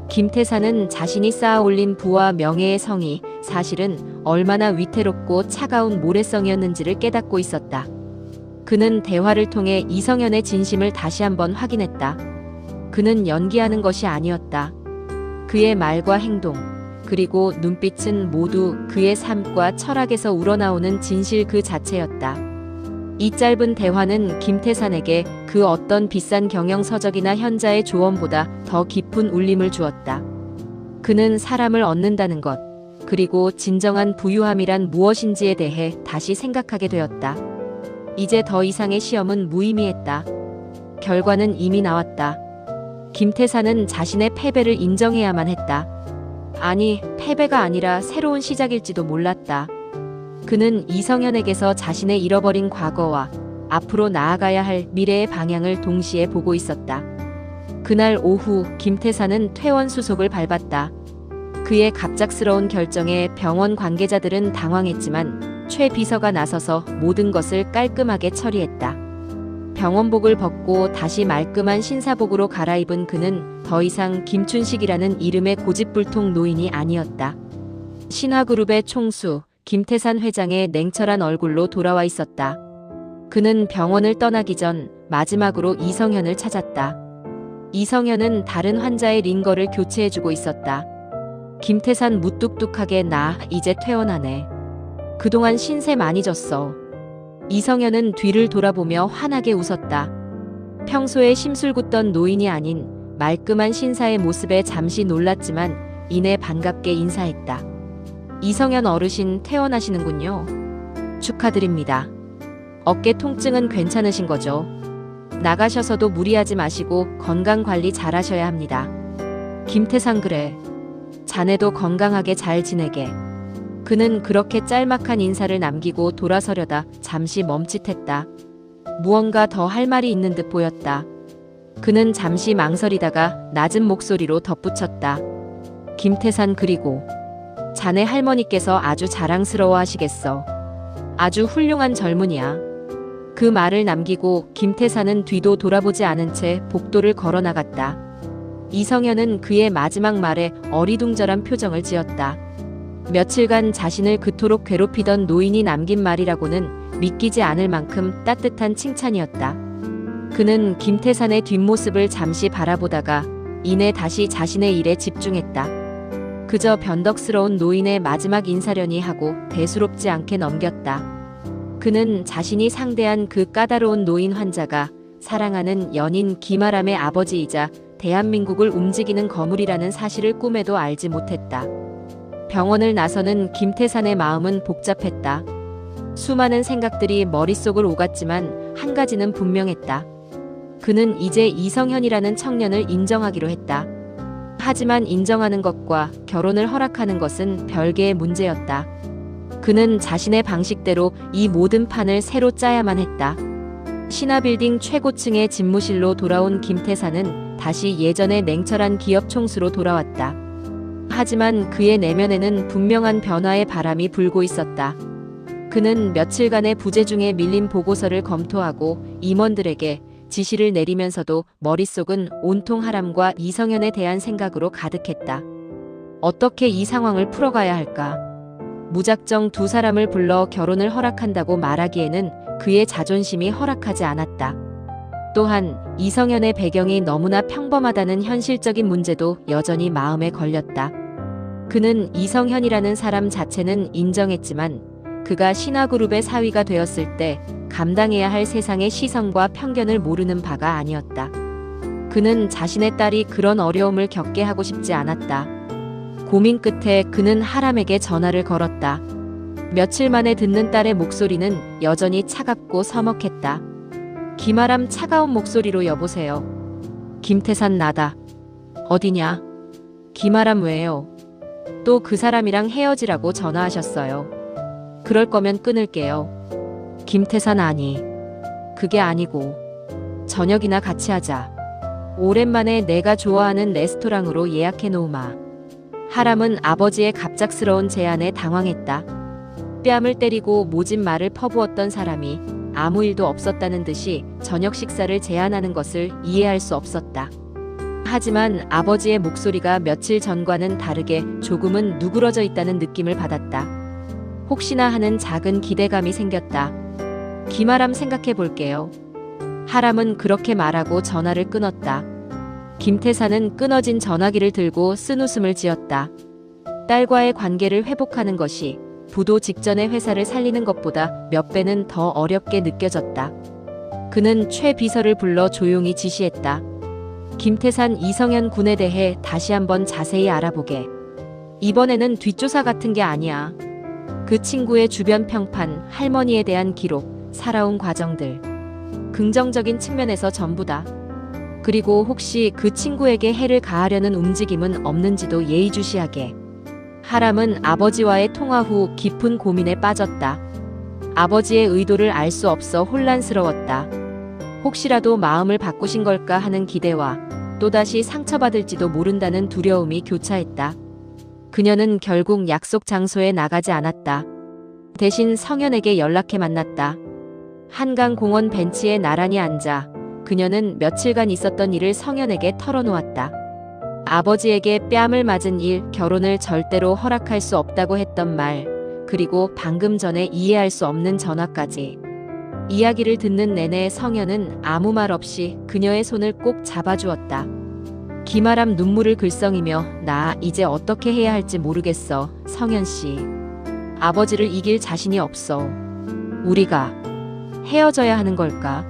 김태산은 자신이 쌓아올린 부와 명예의 성이 사실은 얼마나 위태롭고 차가운 모래성이었는지를 깨닫고 있었다. 그는 대화를 통해 이성현의 진심을 다시 한번 확인했다. 그는 연기하는 것이 아니었다. 그의 말과 행동, 그리고 눈빛은 모두 그의 삶과 철학에서 우러나오는 진실 그 자체였다. 이 짧은 대화는 김태산에게 그 어떤 비싼 경영서적이나 현자의 조언보다 더 깊은 울림을 주었다. 그는 사람을 얻는다는 것, 그리고 진정한 부유함이란 무엇인지에 대해 다시 생각하게 되었다. 이제 더 이상의 시험은 무의미했다. 결과는 이미 나왔다. 김태산은 자신의 패배를 인정해야만 했다. 아니, 패배가 아니라 새로운 시작일지도 몰랐다. 그는 이성현에게서 자신의 잃어버린 과거와 앞으로 나아가야 할 미래의 방향을 동시에 보고 있었다. 그날 오후 김태산은 퇴원 수속을 밟았다. 그의 갑작스러운 결정에 병원 관계자들은 당황했지만 최 비서가 나서서 모든 것을 깔끔하게 처리했다. 병원복을 벗고 다시 말끔한 신사복으로 갈아입은 그는 더 이상 김춘식이라는 이름의 고집불통 노인이 아니었다. 신화그룹의 총수 김태산 회장의 냉철한 얼굴로 돌아와 있었다. 그는 병원을 떠나기 전 마지막으로 이성현을 찾았다. 이성현은 다른 환자의 링거를 교체해주고 있었다. 김태산 무뚝뚝하게 나 이제 퇴원하네. 그동안 신세 많이 졌어. 이성현은 뒤를 돌아보며 환하게 웃었다. 평소에 심술궂던 노인이 아닌 말끔한 신사의 모습에 잠시 놀랐지만 이내 반갑게 인사했다. 이성현 어르신 퇴원하시는군요. 축하드립니다. 어깨 통증은 괜찮으신 거죠? 나가셔서도 무리하지 마시고 건강관리 잘하셔야 합니다. 김태산 그래. 자네도 건강하게 잘 지내게. 그는 그렇게 짤막한 인사를 남기고 돌아서려다 잠시 멈칫했다. 무언가 더 할 말이 있는 듯 보였다. 그는 잠시 망설이다가 낮은 목소리로 덧붙였다. 김태산 그리고 자네 할머니께서 아주 자랑스러워 하시겠어. 아주 훌륭한 젊은이야. 그 말을 남기고 김태산은 뒤도 돌아보지 않은 채 복도를 걸어 나갔다. 이성현은 그의 마지막 말에 어리둥절한 표정을 지었다. 며칠간 자신을 그토록 괴롭히던 노인이 남긴 말이라고는 믿기지 않을 만큼 따뜻한 칭찬이었다. 그는 김태산의 뒷모습을 잠시 바라보다가 이내 다시 자신의 일에 집중했다. 그저 변덕스러운 노인의 마지막 인사려니 하고 대수롭지 않게 넘겼다. 그는 자신이 상대한 그 까다로운 노인 환자가 사랑하는 연인 김아람의 아버지이자 대한민국을 움직이는 거물이라는 사실을 꿈에도 알지 못했다. 병원을 나서는 김태산의 마음은 복잡했다. 수많은 생각들이 머릿속을 오갔지만 한 가지는 분명했다. 그는 이제 이성현이라는 청년을 인정하기로 했다. 하지만 인정하는 것과 결혼을 허락하는 것은 별개의 문제였다. 그는 자신의 방식대로 이 모든 판을 새로 짜야만 했다. 신화빌딩 최고층의 집무실로 돌아온 김태산은 다시 예전의 냉철한 기업 총수로 돌아왔다. 하지만 그의 내면에는 분명한 변화의 바람이 불고 있었다. 그는 며칠간의 부재 중에 밀린 보고서를 검토하고 임원들에게 지시를 내리면서도 머릿속은 온통 하람과 이성현에 대한 생각으로 가득했다. 어떻게 이 상황을 풀어가야 할까? 무작정 두 사람을 불러 결혼을 허락한다고 말하기에는 그의 자존심이 허락하지 않았다. 또한 이성현의 배경이 너무나 평범하다는 현실적인 문제도 여전히 마음에 걸렸다. 그는 이성현이라는 사람 자체는 인정했지만 그가 신화그룹의 사위가 되었을 때 감당해야 할 세상의 시선과 편견을 모르는 바가 아니었다. 그는 자신의 딸이 그런 어려움을 겪게 하고 싶지 않았다. 고민 끝에 그는 하람에게 전화를 걸었다. 며칠 만에 듣는 딸의 목소리는 여전히 차갑고 서먹했다. 김아람 차가운 목소리로 여보세요. 김태산 나다. 어디냐? 김아람 왜요? 또 그 사람이랑 헤어지라고 전화하셨어요. 그럴 거면 끊을게요. 김태산 아니. 그게 아니고. 저녁이나 같이 하자. 오랜만에 내가 좋아하는 레스토랑으로 예약해 놓으마. 하람은 아버지의 갑작스러운 제안에 당황했다. 뺨을 때리고 모진 말을 퍼부었던 사람이 아무 일도 없었다는 듯이 저녁 식사를 제안하는 것을 이해할 수 없었다. 하지만 아버지의 목소리가 며칠 전과는 다르게 조금은 누그러져 있다는 느낌을 받았다. 혹시나 하는 작은 기대감이 생겼다. 김아람 생각해 볼게요. 하람은 그렇게 말하고 전화를 끊었다. 김태산은 끊어진 전화기를 들고 쓴웃음을 지었다. 딸과의 관계를 회복하는 것이 부도 직전의 회사를 살리는 것보다 몇 배는 더 어렵게 느껴졌다. 그는 최 비서를 불러 조용히 지시했다. 김태산 이성현 군에 대해 다시 한번 자세히 알아보게. 이번에는 뒷조사 같은 게 아니야. 그 친구의 주변 평판, 할머니에 대한 기록, 살아온 과정들. 긍정적인 측면에서 전부다. 그리고 혹시 그 친구에게 해를 가하려는 움직임은 없는지도 예의주시하게. 하람은 아버지와의 통화 후 깊은 고민에 빠졌다. 아버지의 의도를 알 수 없어 혼란스러웠다. 혹시라도 마음을 바꾸신 걸까 하는 기대와 또다시 상처받을지도 모른다는 두려움이 교차했다. 그녀는 결국 약속 장소에 나가지 않았다. 대신 성현에게 연락해 만났다. 한강공원 벤치에 나란히 앉아 그녀는 며칠간 있었던 일을 성현에게 털어놓았다. 아버지에게 뺨을 맞은 일, 결혼을 절대로 허락할 수 없다고 했던 말, 그리고 방금 전에 이해할 수 없는 전화까지. 이야기를 듣는 내내 성현은 아무 말 없이 그녀의 손을 꼭 잡아주었다. 기말함 눈물을 글썽이며 나 이제 어떻게 해야 할지 모르겠어, 성현 씨. 아버지를 이길 자신이 없어. 우리가 헤어져야 하는 걸까?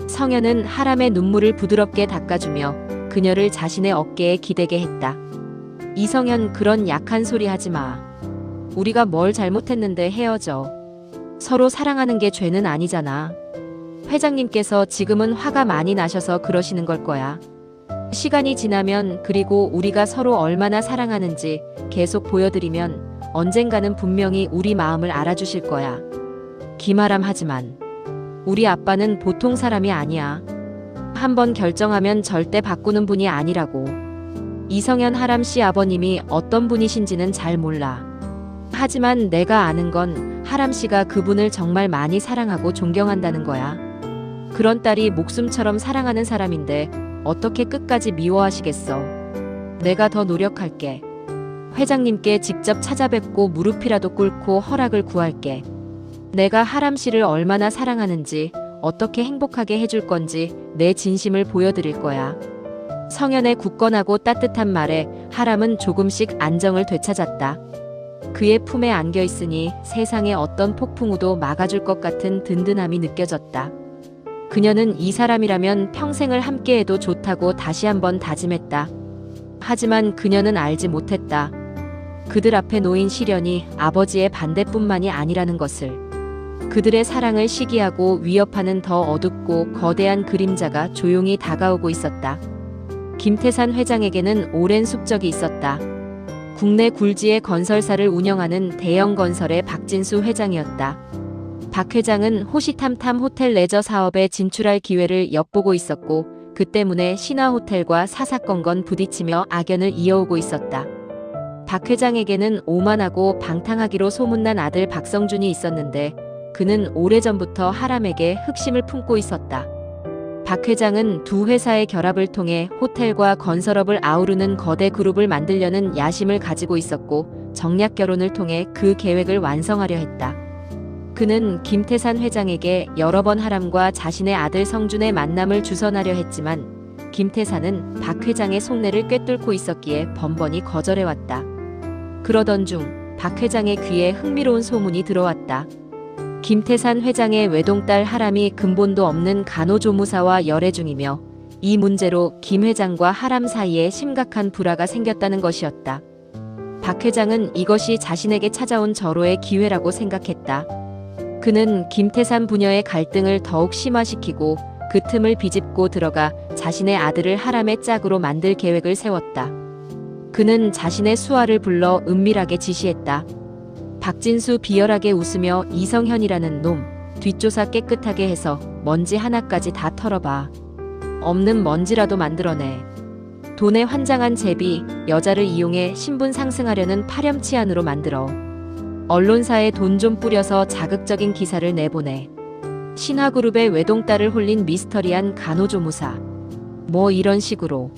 성현은 하람의 눈물을 부드럽게 닦아주며 그녀를 자신의 어깨에 기대게 했다. 이성현, 그런 약한 소리 하지 마. 우리가 뭘 잘못했는데 헤어져. 서로 사랑하는 게 죄는 아니잖아. 회장님께서 지금은 화가 많이 나셔서 그러시는 걸 거야. 시간이 지나면, 그리고 우리가 서로 얼마나 사랑하는지 계속 보여드리면 언젠가는 분명히 우리 마음을 알아주실 거야. 기말함 하지만 우리 아빠는 보통 사람이 아니야. 한번 결정하면 절대 바꾸는 분이 아니라고. 이성현 하람 씨 아버님이 어떤 분이신지는 잘 몰라. 하지만 내가 아는 건 하람 씨가 그분을 정말 많이 사랑하고 존경한다는 거야. 그런 딸이 목숨처럼 사랑하는 사람인데 어떻게 끝까지 미워하시겠어. 내가 더 노력할게. 회장님께 직접 찾아뵙고 무릎이라도 꿇고 허락을 구할게. 내가 하람 씨를 얼마나 사랑하는지, 어떻게 행복하게 해줄 건지 내 진심을 보여드릴 거야. 성현의 굳건하고 따뜻한 말에 하람은 조금씩 안정을 되찾았다. 그의 품에 안겨 있으니 세상의 어떤 폭풍우도 막아줄 것 같은 든든함이 느껴졌다. 그녀는 이 사람이라면 평생을 함께해도 좋다고 다시 한번 다짐했다. 하지만 그녀는 알지 못했다. 그들 앞에 놓인 시련이 아버지의 반대뿐만이 아니라는 것을. 그들의 사랑을 시기하고 위협하는 더 어둡고 거대한 그림자가 조용히 다가오고 있었다. 김태산 회장에게는 오랜 숙적이 있었다. 국내 굴지의 건설사를 운영하는 대형 건설의 박진수 회장이었다. 박 회장은 호시탐탐 호텔 레저 사업에 진출할 기회를 엿보고 있었고, 그 때문에 신화호텔과 사사건건 부딪히며 악연을 이어오고 있었다. 박 회장에게는 오만하고 방탕하기로 소문난 아들 박성준이 있었는데 그는 오래전부터 하람에게 흑심을 품고 있었다. 박 회장은 두 회사의 결합을 통해 호텔과 건설업을 아우르는 거대 그룹을 만들려는 야심을 가지고 있었고, 정략 결혼을 통해 그 계획을 완성하려 했다. 그는 김태산 회장에게 여러 번 하람과 자신의 아들 성준의 만남을 주선하려 했지만 김태산은 박 회장의 속내를 꿰뚫고 있었기에 번번이 거절해왔다. 그러던 중 박 회장의 귀에 흥미로운 소문이 들어왔다. 김태산 회장의 외동딸 하람이 근본도 없는 간호조무사와 열애 중이며 이 문제로 김 회장과 하람 사이에 심각한 불화가 생겼다는 것이었다. 박 회장은 이것이 자신에게 찾아온 절호의 기회라고 생각했다. 그는 김태산 부녀의 갈등을 더욱 심화시키고 그 틈을 비집고 들어가 자신의 아들을 하람의 짝으로 만들 계획을 세웠다. 그는 자신의 수하를 불러 은밀하게 지시했다. 박진수 비열하게 웃으며 이성현이라는 놈, 뒷조사 깨끗하게 해서 먼지 하나까지 다 털어봐. 없는 먼지라도 만들어내. 돈에 환장한 제비, 여자를 이용해 신분 상승하려는 파렴치한으로 만들어. 언론사에 돈 좀 뿌려서 자극적인 기사를 내보내. 신화그룹의 외동딸을 홀린 미스터리한 간호조무사. 뭐 이런 식으로.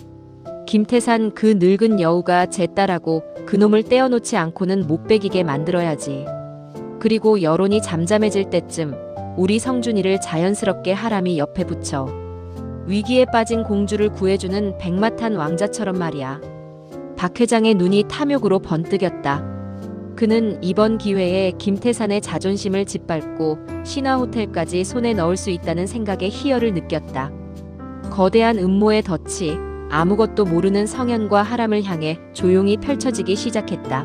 김태산 그 늙은 여우가 제 딸하고 그놈을 떼어놓지 않고는 못 베기게 만들어야지. 그리고 여론이 잠잠해질 때쯤 우리 성준이를 자연스럽게 하람이 옆에 붙여 위기에 빠진 공주를 구해주는 백마탄 왕자처럼 말이야. 박 회장의 눈이 탐욕으로 번뜩였다. 그는 이번 기회에 김태산의 자존심을 짓밟고 신화호텔까지 손에 넣을 수 있다는 생각에 희열을 느꼈다. 거대한 음모의 덫이 아무것도 모르는 성현과 하람을 향해 조용히 펼쳐지기 시작했다.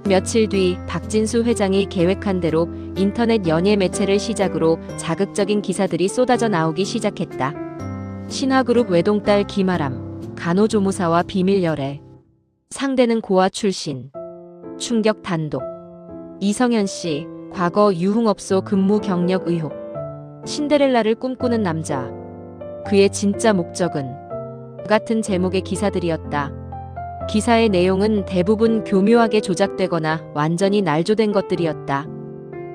며칠 뒤 박진수 회장이 계획한 대로 인터넷 연예 매체를 시작으로 자극적인 기사들이 쏟아져 나오기 시작했다. 신화그룹 외동딸 김아람, 간호조무사와 비밀 열애. 상대는 고아 출신. 충격 단독. 이성현 씨, 과거 유흥업소 근무 경력 의혹. 신데렐라를 꿈꾸는 남자. 그의 진짜 목적은? 같은 제목의 기사들이었다. 기사의 내용은 대부분 교묘하게 조작되거나 완전히 날조된 것들이었다.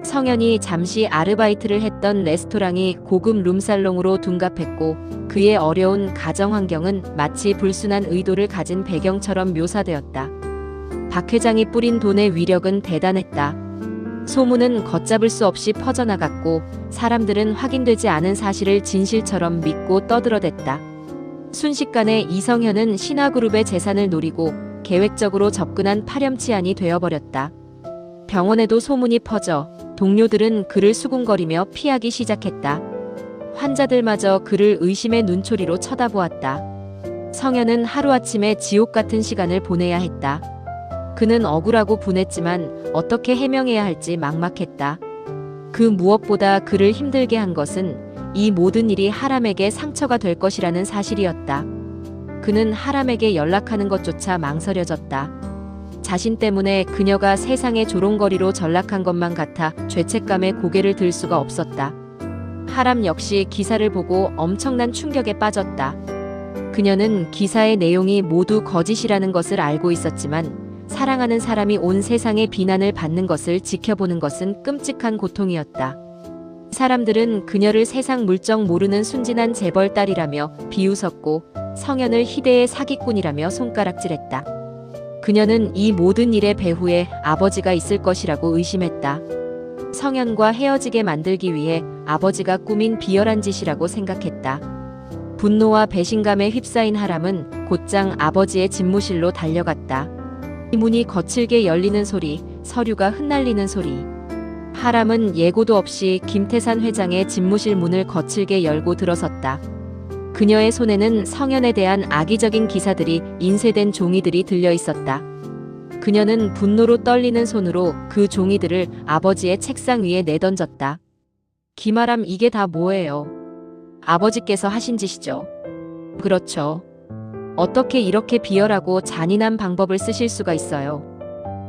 성현이 잠시 아르바이트를 했던 레스토랑이 고급 룸살롱으로 둔갑했고 그의 어려운 가정 환경은 마치 불순한 의도를 가진 배경처럼 묘사되었다. 박 회장이 뿌린 돈의 위력은 대단했다. 소문은 걷잡을 수 없이 퍼져나갔고 사람들은 확인되지 않은 사실을 진실처럼 믿고 떠들어댔다. 순식간에 이성현은 신화그룹의 재산을 노리고 계획적으로 접근한 파렴치한이 되어버렸다. 병원에도 소문이 퍼져 동료들은 그를 수군거리며 피하기 시작했다. 환자들마저 그를 의심의 눈초리로 쳐다보았다. 성현은 하루아침에 지옥 같은 시간을 보내야 했다. 그는 억울하고 분했지만 어떻게 해명해야 할지 막막했다. 그 무엇보다 그를 힘들게 한 것은 이 모든 일이 하람에게 상처가 될 것이라는 사실이었다. 그는 하람에게 연락하는 것조차 망설여졌다. 자신 때문에 그녀가 세상의 조롱거리로 전락한 것만 같아 죄책감에 고개를 들 수가 없었다. 하람 역시 기사를 보고 엄청난 충격에 빠졌다. 그녀는 기사의 내용이 모두 거짓이라는 것을 알고 있었지만 사랑하는 사람이 온 세상의 비난을 받는 것을 지켜보는 것은 끔찍한 고통이었다. 사람들은 그녀를 세상 물정 모르는 순진한 재벌 딸이라며 비웃었고 성현을 희대의 사기꾼이라며 손가락질했다. 그녀는 이 모든 일의 배후에 아버지가 있을 것이라고 의심했다. 성현과 헤어지게 만들기 위해 아버지가 꾸민 비열한 짓이라고 생각했다. 분노와 배신감에 휩싸인 하람은 곧장 아버지의 집무실로 달려갔다. 문이 거칠게 열리는 소리, 서류가 흩날리는 소리. 하람은 예고도 없이 김태산 회장의 집무실 문을 거칠게 열고 들어섰다. 그녀의 손에는 성현에 대한 악의적인 기사들이 인쇄된 종이들이 들려 있었다. 그녀는 분노로 떨리는 손으로 그 종이들을 아버지의 책상 위에 내던졌다. 김아람, 이게 다 뭐예요? 아버지께서 하신 짓이죠. 그렇죠. 어떻게 이렇게 비열하고 잔인한 방법을 쓰실 수가 있어요.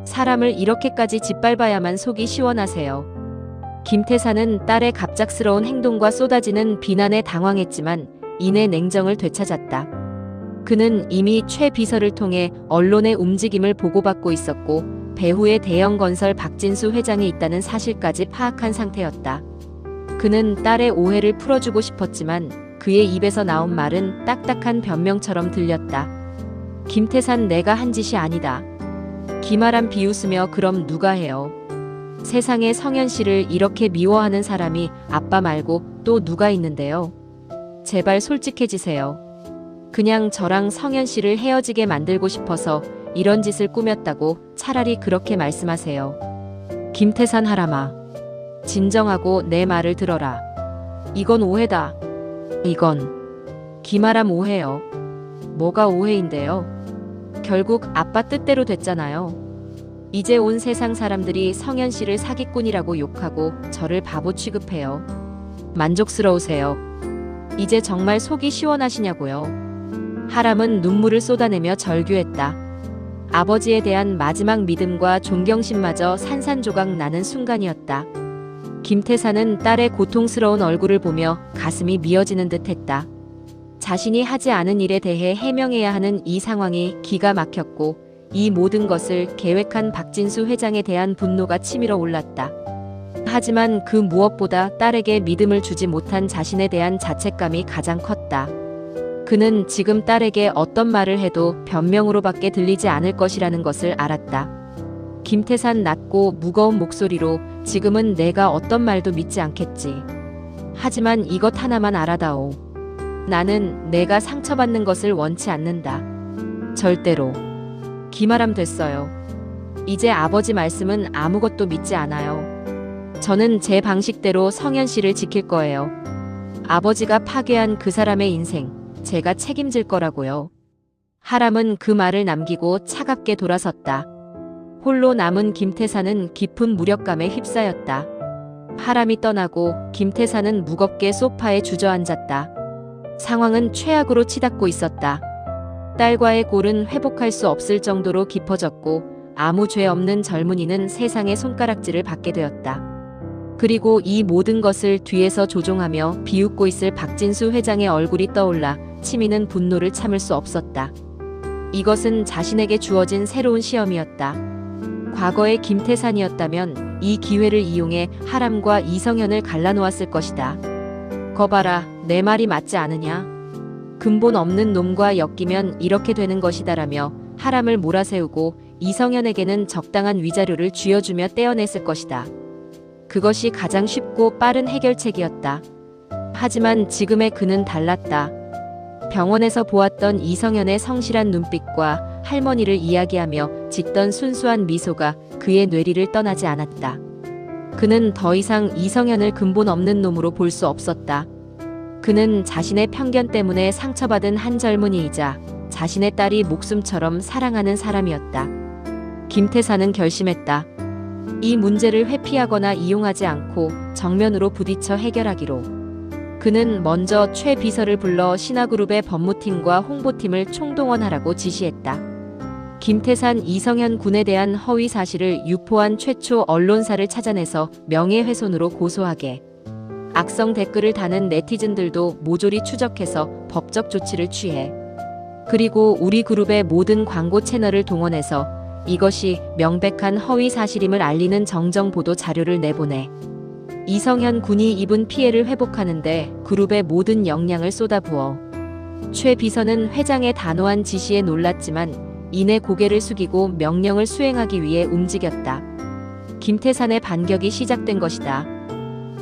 사람을 이렇게까지 짓밟아야만 속이 시원하세요. 김태산은 딸의 갑작스러운 행동과 쏟아지는 비난에 당황했지만 이내 냉정을 되찾았다. 그는 이미 최 비서를 통해 언론의 움직임을 보고받고 있었고 배후에 대형건설 박진수 회장이 있다는 사실까지 파악한 상태였다. 그는 딸의 오해를 풀어주고 싶었지만 그의 입에서 나온 말은 딱딱한 변명처럼 들렸다. 김태산, 내가 한 짓이 아니다. 김아람 비웃으며 그럼 누가 해요? 세상에 성현 씨를 이렇게 미워하는 사람이 아빠 말고 또 누가 있는데요? 제발 솔직해지세요. 그냥 저랑 성현 씨를 헤어지게 만들고 싶어서 이런 짓을 꾸몄다고 차라리 그렇게 말씀하세요. 김태산, 하람아. 진정하고 내 말을 들어라. 이건 오해다. 이건 김아람 오해요. 뭐가 오해인데요? 결국 아빠 뜻대로 됐잖아요. 이제 온 세상 사람들이 성현 씨를 사기꾼이라고 욕하고 저를 바보 취급해요. 만족스러우세요? 이제 정말 속이 시원하시냐고요. 하람은 눈물을 쏟아내며 절규했다. 아버지에 대한 마지막 믿음과 존경심마저 산산조각 나는 순간이었다. 김태산은 딸의 고통스러운 얼굴을 보며 가슴이 미어지는 듯 했다. 자신이 하지 않은 일에 대해 해명해야 하는 이 상황이 기가 막혔고 이 모든 것을 계획한 박진수 회장에 대한 분노가 치밀어 올랐다. 하지만 그 무엇보다 딸에게 믿음을 주지 못한 자신에 대한 자책감이 가장 컸다. 그는 지금 딸에게 어떤 말을 해도 변명으로밖에 들리지 않을 것이라는 것을 알았다. 김태산 낮고 무거운 목소리로 지금은 내가 어떤 말도 믿지 않겠지. 하지만 이것 하나만 알아다오. 나는 내가 상처받는 것을 원치 않는다. 절대로. 기말함 됐어요. 이제 아버지 말씀은 아무것도 믿지 않아요. 저는 제 방식대로 성현 씨를 지킬 거예요. 아버지가 파괴한 그 사람의 인생, 제가 책임질 거라고요. 하람은 그 말을 남기고 차갑게 돌아섰다. 홀로 남은 김태사는 깊은 무력감에 휩싸였다. 하람이 떠나고 김태사는 무겁게 소파에 주저앉았다. 상황은 최악으로 치닫고 있었다. 딸과의 골은 회복할 수 없을 정도로 깊어졌고 아무 죄 없는 젊은이는 세상의 손가락질을 받게 되었다. 그리고 이 모든 것을 뒤에서 조종하며 비웃고 있을 박진수 회장의 얼굴이 떠올라 치미는 분노를 참을 수 없었다. 이것은 자신에게 주어진 새로운 시험이었다. 과거의 김태산이었다면 이 기회를 이용해 하람과 이성현을 갈라놓았을 것이다. 거봐라, 내 말이 맞지 않으냐? 근본 없는 놈과 엮이면 이렇게 되는 것이다라며 하람을 몰아세우고 이성현에게는 적당한 위자료를 쥐어주며 떼어냈을 것이다. 그것이 가장 쉽고 빠른 해결책이었다. 하지만 지금의 그는 달랐다. 병원에서 보았던 이성현의 성실한 눈빛과 할머니를 이야기하며 짓던 순수한 미소가 그의 뇌리를 떠나지 않았다. 그는 더 이상 이성현을 근본 없는 놈으로 볼 수 없었다. 그는 자신의 편견 때문에 상처받은 한 젊은이이자 자신의 딸이 목숨처럼 사랑하는 사람이었다. 김태사는 결심했다. 이 문제를 회피하거나 이용하지 않고 정면으로 부딪혀 해결하기로. 그는 먼저 최 비서를 불러 신화그룹의 법무팀과 홍보팀을 총동원하라고 지시했다. 김태산 이성현 군에 대한 허위 사실을 유포한 최초 언론사를 찾아내서 명예훼손으로 고소하게. 악성 댓글을 다는 네티즌들도 모조리 추적해서 법적 조치를 취해. 그리고 우리 그룹의 모든 광고 채널을 동원해서 이것이 명백한 허위 사실임을 알리는 정정 보도 자료를 내보내. 이성현 군이 입은 피해를 회복하는데 그룹의 모든 역량을 쏟아부어. 최 비서는 회장의 단호한 지시에 놀랐지만 이내 고개를 숙이고 명령을 수행하기 위해 움직였다. 김태산의 반격이 시작된 것이다.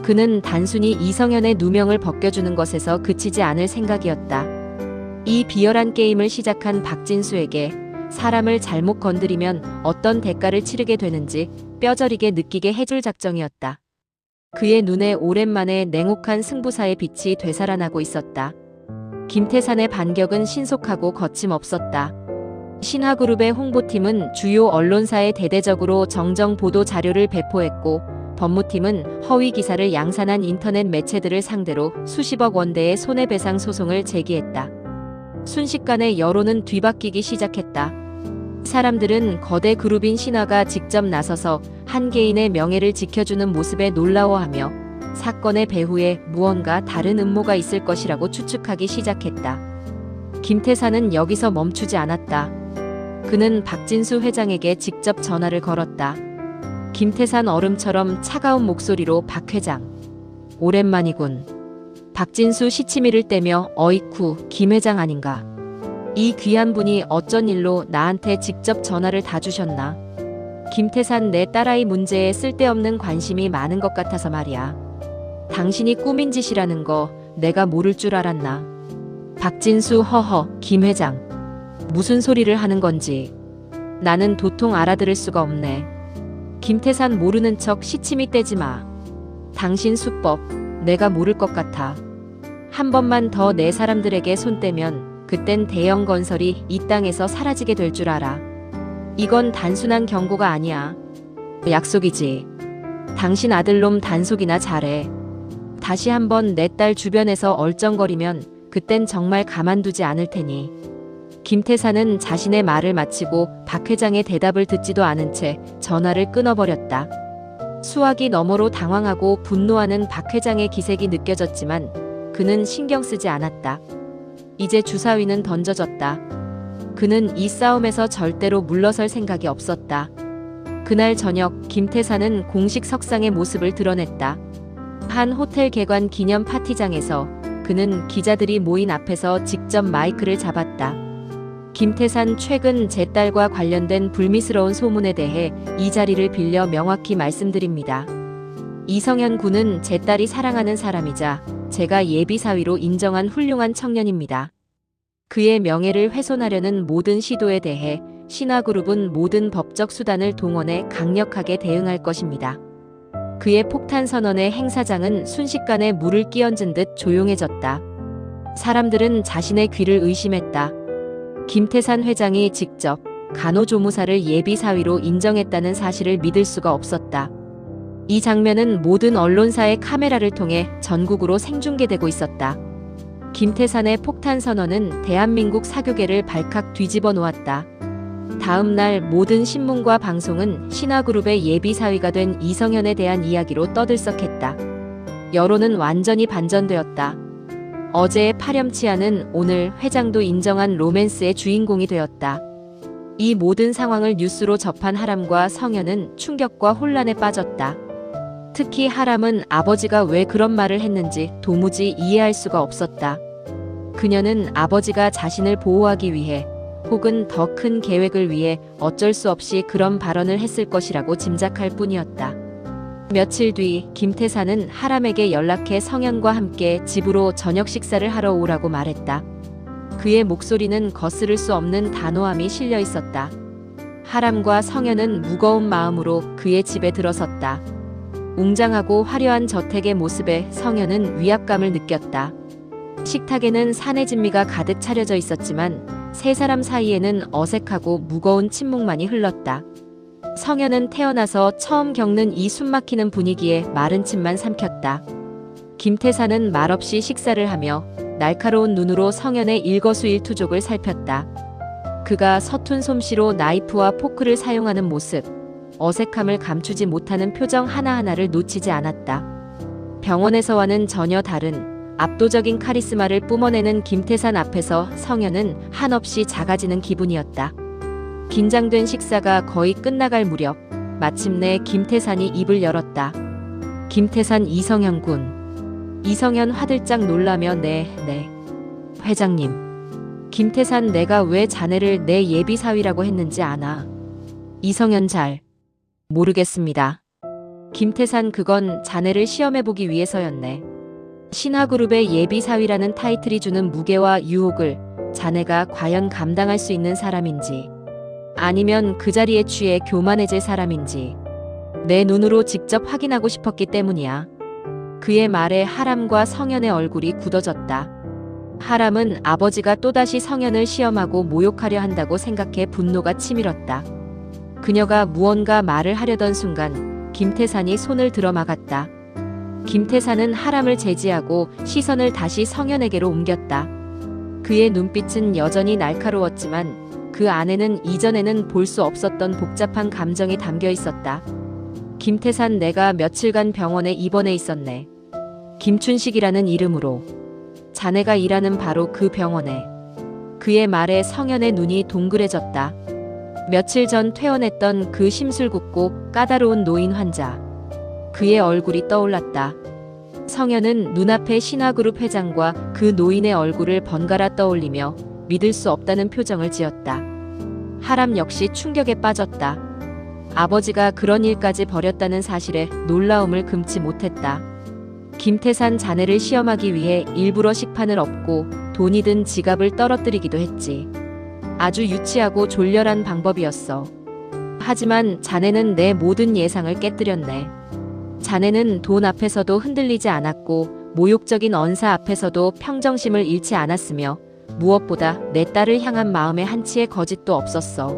그는 단순히 이성현의 누명을 벗겨주는 것에서 그치지 않을 생각이었다. 이 비열한 게임을 시작한 박진수에게 사람을 잘못 건드리면 어떤 대가를 치르게 되는지 뼈저리게 느끼게 해줄 작정이었다. 그의 눈에 오랜만에 냉혹한 승부사의 빛이 되살아나고 있었다. 김태산의 반격은 신속하고 거침없었다. 신화그룹의 홍보팀은 주요 언론사에 대대적으로 정정 보도 자료를 배포했고 법무팀은 허위 기사를 양산한 인터넷 매체들을 상대로 수십억 원대의 손해배상 소송을 제기했다. 순식간에 여론은 뒤바뀌기 시작했다. 사람들은 거대 그룹인 신화가 직접 나서서 한 개인의 명예를 지켜주는 모습에 놀라워하며 사건의 배후에 무언가 다른 음모가 있을 것이라고 추측하기 시작했다. 김태사는 여기서 멈추지 않았다. 그는 박진수 회장에게 직접 전화를 걸었다. 김태산 얼음처럼 차가운 목소리로 박 회장. 오랜만이군. 박진수 시치미를 떼며 어이쿠 김 회장 아닌가. 이 귀한 분이 어쩐 일로 나한테 직접 전화를 다 주셨나. 김태산 내 딸아이 문제에 쓸데없는 관심이 많은 것 같아서 말이야. 당신이 꾸민 짓이라는 거 내가 모를 줄 알았나. 박진수 허허 김 회장. 무슨 소리를 하는 건지. 나는 도통 알아들을 수가 없네. 김태산 모르는 척 시치미 떼지 마. 당신 수법 내가 모를 것 같아. 한 번만 더 내 사람들에게 손 떼면 그땐 대형 건설이 이 땅에서 사라지게 될 줄 알아. 이건 단순한 경고가 아니야. 약속이지. 당신 아들놈 단속이나 잘해. 다시 한번 내 딸 주변에서 얼쩡거리면 그땐 정말 가만두지 않을 테니. 김태사는 자신의 말을 마치고 박 회장의 대답을 듣지도 않은 채 전화를 끊어버렸다. 수화기 너머로 당황하고 분노하는 박 회장의 기색이 느껴졌지만 그는 신경 쓰지 않았다. 이제 주사위는 던져졌다. 그는 이 싸움에서 절대로 물러설 생각이 없었다. 그날 저녁 김태사는 공식 석상의 모습을 드러냈다. 한 호텔 개관 기념 파티장에서 그는 기자들이 모인 앞에서 직접 마이크를 잡았다. 김태산 최근 제 딸과 관련된 불미스러운 소문에 대해 이 자리를 빌려 명확히 말씀드립니다. 이성현 군은 제 딸이 사랑하는 사람이자 제가 예비사위로 인정한 훌륭한 청년입니다. 그의 명예를 훼손하려는 모든 시도에 대해 신화그룹은 모든 법적 수단을 동원해 강력하게 대응할 것입니다. 그의 폭탄 선언에 행사장은 순식간에 물을 끼얹은 듯 조용해졌다. 사람들은 자신의 귀를 의심했다. 김태산 회장이 직접 간호조무사를 예비사위로 인정했다는 사실을 믿을 수가 없었다. 이 장면은 모든 언론사의 카메라를 통해 전국으로 생중계되고 있었다. 김태산의 폭탄 선언은 대한민국 사교계를 발칵 뒤집어 놓았다. 다음 날 모든 신문과 방송은 신화그룹의 예비사위가 된 이성현에 대한 이야기로 떠들썩했다. 여론은 완전히 반전되었다. 어제의 파렴치한은 오늘 회장도 인정한 로맨스의 주인공이 되었다. 이 모든 상황을 뉴스로 접한 하람과 성현은 충격과 혼란에 빠졌다. 특히 하람은 아버지가 왜 그런 말을 했는지 도무지 이해할 수가 없었다. 그녀는 아버지가 자신을 보호하기 위해 혹은 더 큰 계획을 위해 어쩔 수 없이 그런 발언을 했을 것이라고 짐작할 뿐이었다. 며칠 뒤 김태산은 하람에게 연락해 성현과 함께 집으로 저녁 식사를 하러 오라고 말했다. 그의 목소리는 거스를 수 없는 단호함이 실려 있었다. 하람과 성현은 무거운 마음으로 그의 집에 들어섰다. 웅장하고 화려한 저택의 모습에 성현은 위압감을 느꼈다. 식탁에는 사내 진미가 가득 차려져 있었지만 세 사람 사이에는 어색하고 무거운 침묵만이 흘렀다. 성현은 태어나서 처음 겪는 이 숨막히는 분위기에 마른 침만 삼켰다. 김태산은 말없이 식사를 하며 날카로운 눈으로 성현의 일거수일투족을 살폈다. 그가 서툰 솜씨로 나이프와 포크를 사용하는 모습, 어색함을 감추지 못하는 표정 하나하나를 놓치지 않았다. 병원에서와는 전혀 다른 압도적인 카리스마를 뿜어내는 김태산 앞에서 성현은 한없이 작아지는 기분이었다. 긴장된 식사가 거의 끝나갈 무렵 마침내 김태산이 입을 열었다. 김태산 이성현 군. 이성현 화들짝 놀라며 네, 회장님. 김태산 내가 왜 자네를 내 예비사위라고 했는지 아나? 이성현 잘 모르겠습니다. 김태산 그건 자네를 시험해보기 위해서였네. 신화그룹의 예비사위라는 타이틀이 주는 무게와 유혹을 자네가 과연 감당할 수 있는 사람인지 아니면 그 자리에 취해 교만해질 사람인지 내 눈으로 직접 확인하고 싶었기 때문이야. 그의 말에 하람과 성현의 얼굴이 굳어졌다. 하람은 아버지가 또다시 성현을 시험하고 모욕하려 한다고 생각해 분노가 치밀었다. 그녀가 무언가 말을 하려던 순간 김태산이 손을 들어 막았다. 김태산은 하람을 제지하고 시선을 다시 성현에게로 옮겼다. 그의 눈빛은 여전히 날카로웠지만 그 안에는 이전에는 볼 수 없었던 복잡한 감정이 담겨 있었다. 김태산 내가 며칠간 병원에 입원해 있었네. 김춘식이라는 이름으로. 자네가 일하는 바로 그 병원에. 그의 말에 성현의 눈이 동그래졌다. 며칠 전 퇴원했던 그 심술궂고 까다로운 노인 환자. 그의 얼굴이 떠올랐다. 성현은 눈앞의 신화그룹 회장과 그 노인의 얼굴을 번갈아 떠올리며 믿을 수 없다는 표정을 지었다. 하람 역시 충격에 빠졌다. 아버지가 그런 일까지 벌였다는 사실에 놀라움을 금치 못했다. 김태산 자네를 시험하기 위해 일부러 식판을 엎고 돈이 든 지갑을 떨어뜨리기도 했지. 아주 유치하고 졸렬한 방법이었어. 하지만 자네는 내 모든 예상을 깨뜨렸네. 자네는 돈 앞에서도 흔들리지 않았고 모욕적인 언사 앞에서도 평정심을 잃지 않았으며 무엇보다 내 딸을 향한 마음에 한치의 거짓도 없었어.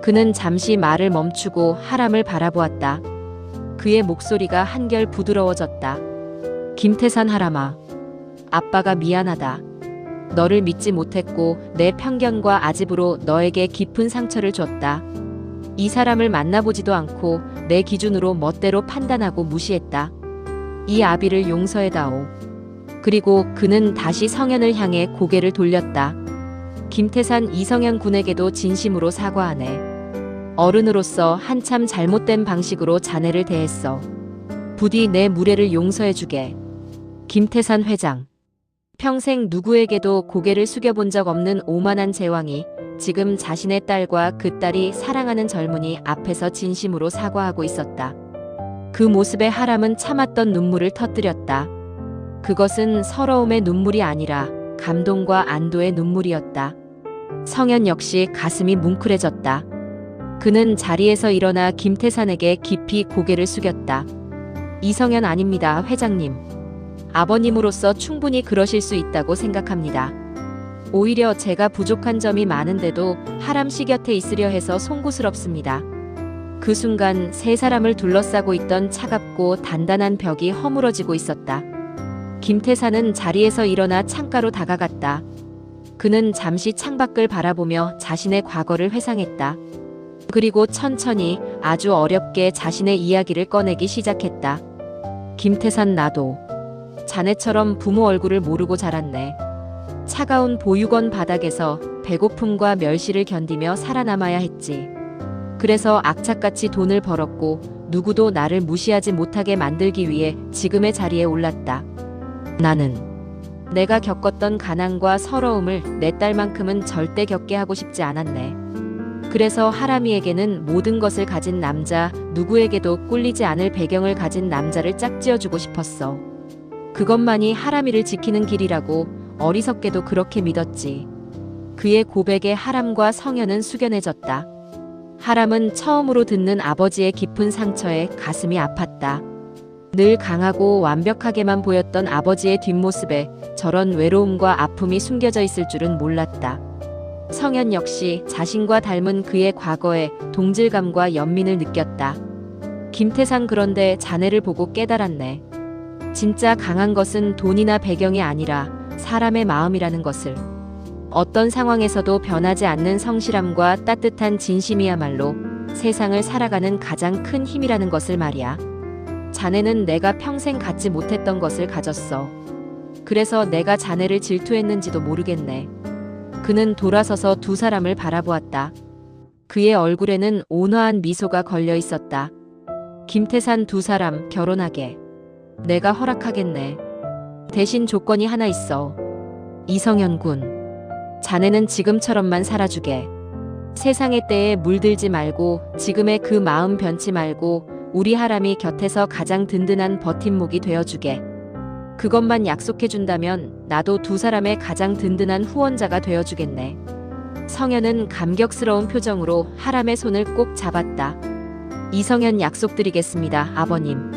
그는 잠시 말을 멈추고 하람을 바라보았다. 그의 목소리가 한결 부드러워졌다. 김태산 하람아. 아빠가 미안하다. 너를 믿지 못했고 내 편견과 아집으로 너에게 깊은 상처를 줬다. 이 사람을 만나보지도 않고 내 기준으로 멋대로 판단하고 무시했다. 이 아비를 용서해다오. 그리고 그는 다시 성현을 향해 고개를 돌렸다. 김태산 이성현 군에게도 진심으로 사과하네. 어른으로서 한참 잘못된 방식으로 자네를 대했어. 부디 내 무례를 용서해주게. 김태산 회장. 평생 누구에게도 고개를 숙여본 적 없는 오만한 제왕이 지금 자신의 딸과 그 딸이 사랑하는 젊은이 앞에서 진심으로 사과하고 있었다. 그 모습에 하람은 참았던 눈물을 터뜨렸다. 그것은 서러움의 눈물이 아니라 감동과 안도의 눈물이었다. 성현 역시 가슴이 뭉클해졌다. 그는 자리에서 일어나 김태산에게 깊이 고개를 숙였다. 이성현 아닙니다, 회장님. 아버님으로서 충분히 그러실 수 있다고 생각합니다. 오히려 제가 부족한 점이 많은데도 하람 씨 곁에 있으려 해서 송구스럽습니다. 그 순간 세 사람을 둘러싸고 있던 차갑고 단단한 벽이 허물어지고 있었다. 김태산은 자리에서 일어나 창가로 다가갔다. 그는 잠시 창밖을 바라보며 자신의 과거를 회상했다. 그리고 천천히 아주 어렵게 자신의 이야기를 꺼내기 시작했다. 김태산, 나도 자네처럼 부모 얼굴을 모르고 자랐네. 차가운 보육원 바닥에서 배고픔과 멸시를 견디며 살아남아야 했지. 그래서 악착같이 돈을 벌었고 누구도 나를 무시하지 못하게 만들기 위해 지금의 자리에 올랐다. 나는 내가 겪었던 가난과 서러움을 내 딸만큼은 절대 겪게 하고 싶지 않았네. 그래서 하람이에게는 모든 것을 가진 남자, 누구에게도 꿀리지 않을 배경을 가진 남자를 짝지어주고 싶었어. 그것만이 하람이를 지키는 길이라고 어리석게도 그렇게 믿었지. 그의 고백에 하람과 성현은 숙연해졌다. 하람은 처음으로 듣는 아버지의 깊은 상처에 가슴이 아팠다. 늘 강하고 완벽하게만 보였던 아버지의 뒷모습에 저런 외로움과 아픔이 숨겨져 있을 줄은 몰랐다. 성현 역시 자신과 닮은 그의 과거에 동질감과 연민을 느꼈다. 김태상, 그런데 자네를 보고 깨달았네. 진짜 강한 것은 돈이나 배경이 아니라 사람의 마음이라는 것을. 어떤 상황에서도 변하지 않는 성실함과 따뜻한 진심이야말로 세상을 살아가는 가장 큰 힘이라는 것을 말이야. 자네는 내가 평생 갖지 못했던 것을 가졌어. 그래서 내가 자네를 질투했는지도 모르겠네. 그는 돌아서서 두 사람을 바라보았다. 그의 얼굴에는 온화한 미소가 걸려 있었다. 김태산, 두 사람 결혼하게 내가 허락하겠네. 대신 조건이 하나 있어. 이성현 군, 자네는 지금처럼만 살아주게. 세상의 때에 물들지 말고 지금의 그 마음 변치 말고 우리 하람이 곁에서 가장 든든한 버팀목이 되어주게. 그것만 약속해준다면 나도 두 사람의 가장 든든한 후원자가 되어주겠네. 성현은 감격스러운 표정으로 하람의 손을 꼭 잡았다. 이성현, 약속드리겠습니다, 아버님.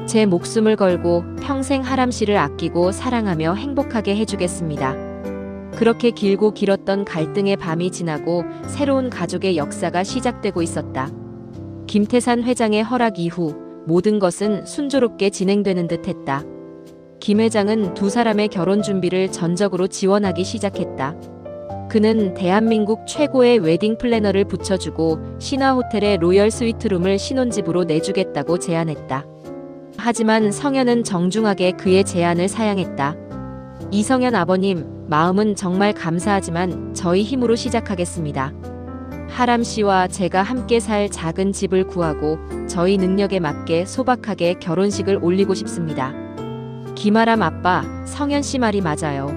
제 목숨을 걸고 평생 하람 씨를 아끼고 사랑하며 행복하게 해주겠습니다. 그렇게 길고 길었던 갈등의 밤이 지나고 새로운 가족의 역사가 시작되고 있었다. 김태산 회장의 허락 이후 모든 것은 순조롭게 진행되는 듯했다. 김 회장은 두 사람의 결혼 준비를 전적으로 지원하기 시작했다. 그는 대한민국 최고의 웨딩 플래너를 붙여주고 신화호텔의 로열 스위트룸을 신혼집으로 내주겠다고 제안했다. 하지만 성현은 정중하게 그의 제안을 사양했다. 이성현 아버님, 마음은 정말 감사하지만 저희 힘으로 시작하겠습니다. 하람 씨와 제가 함께 살 작은 집을 구하고 저희 능력에 맞게 소박하게 결혼식을 올리고 싶습니다. 김아람 아빠, 성현 씨 말이 맞아요.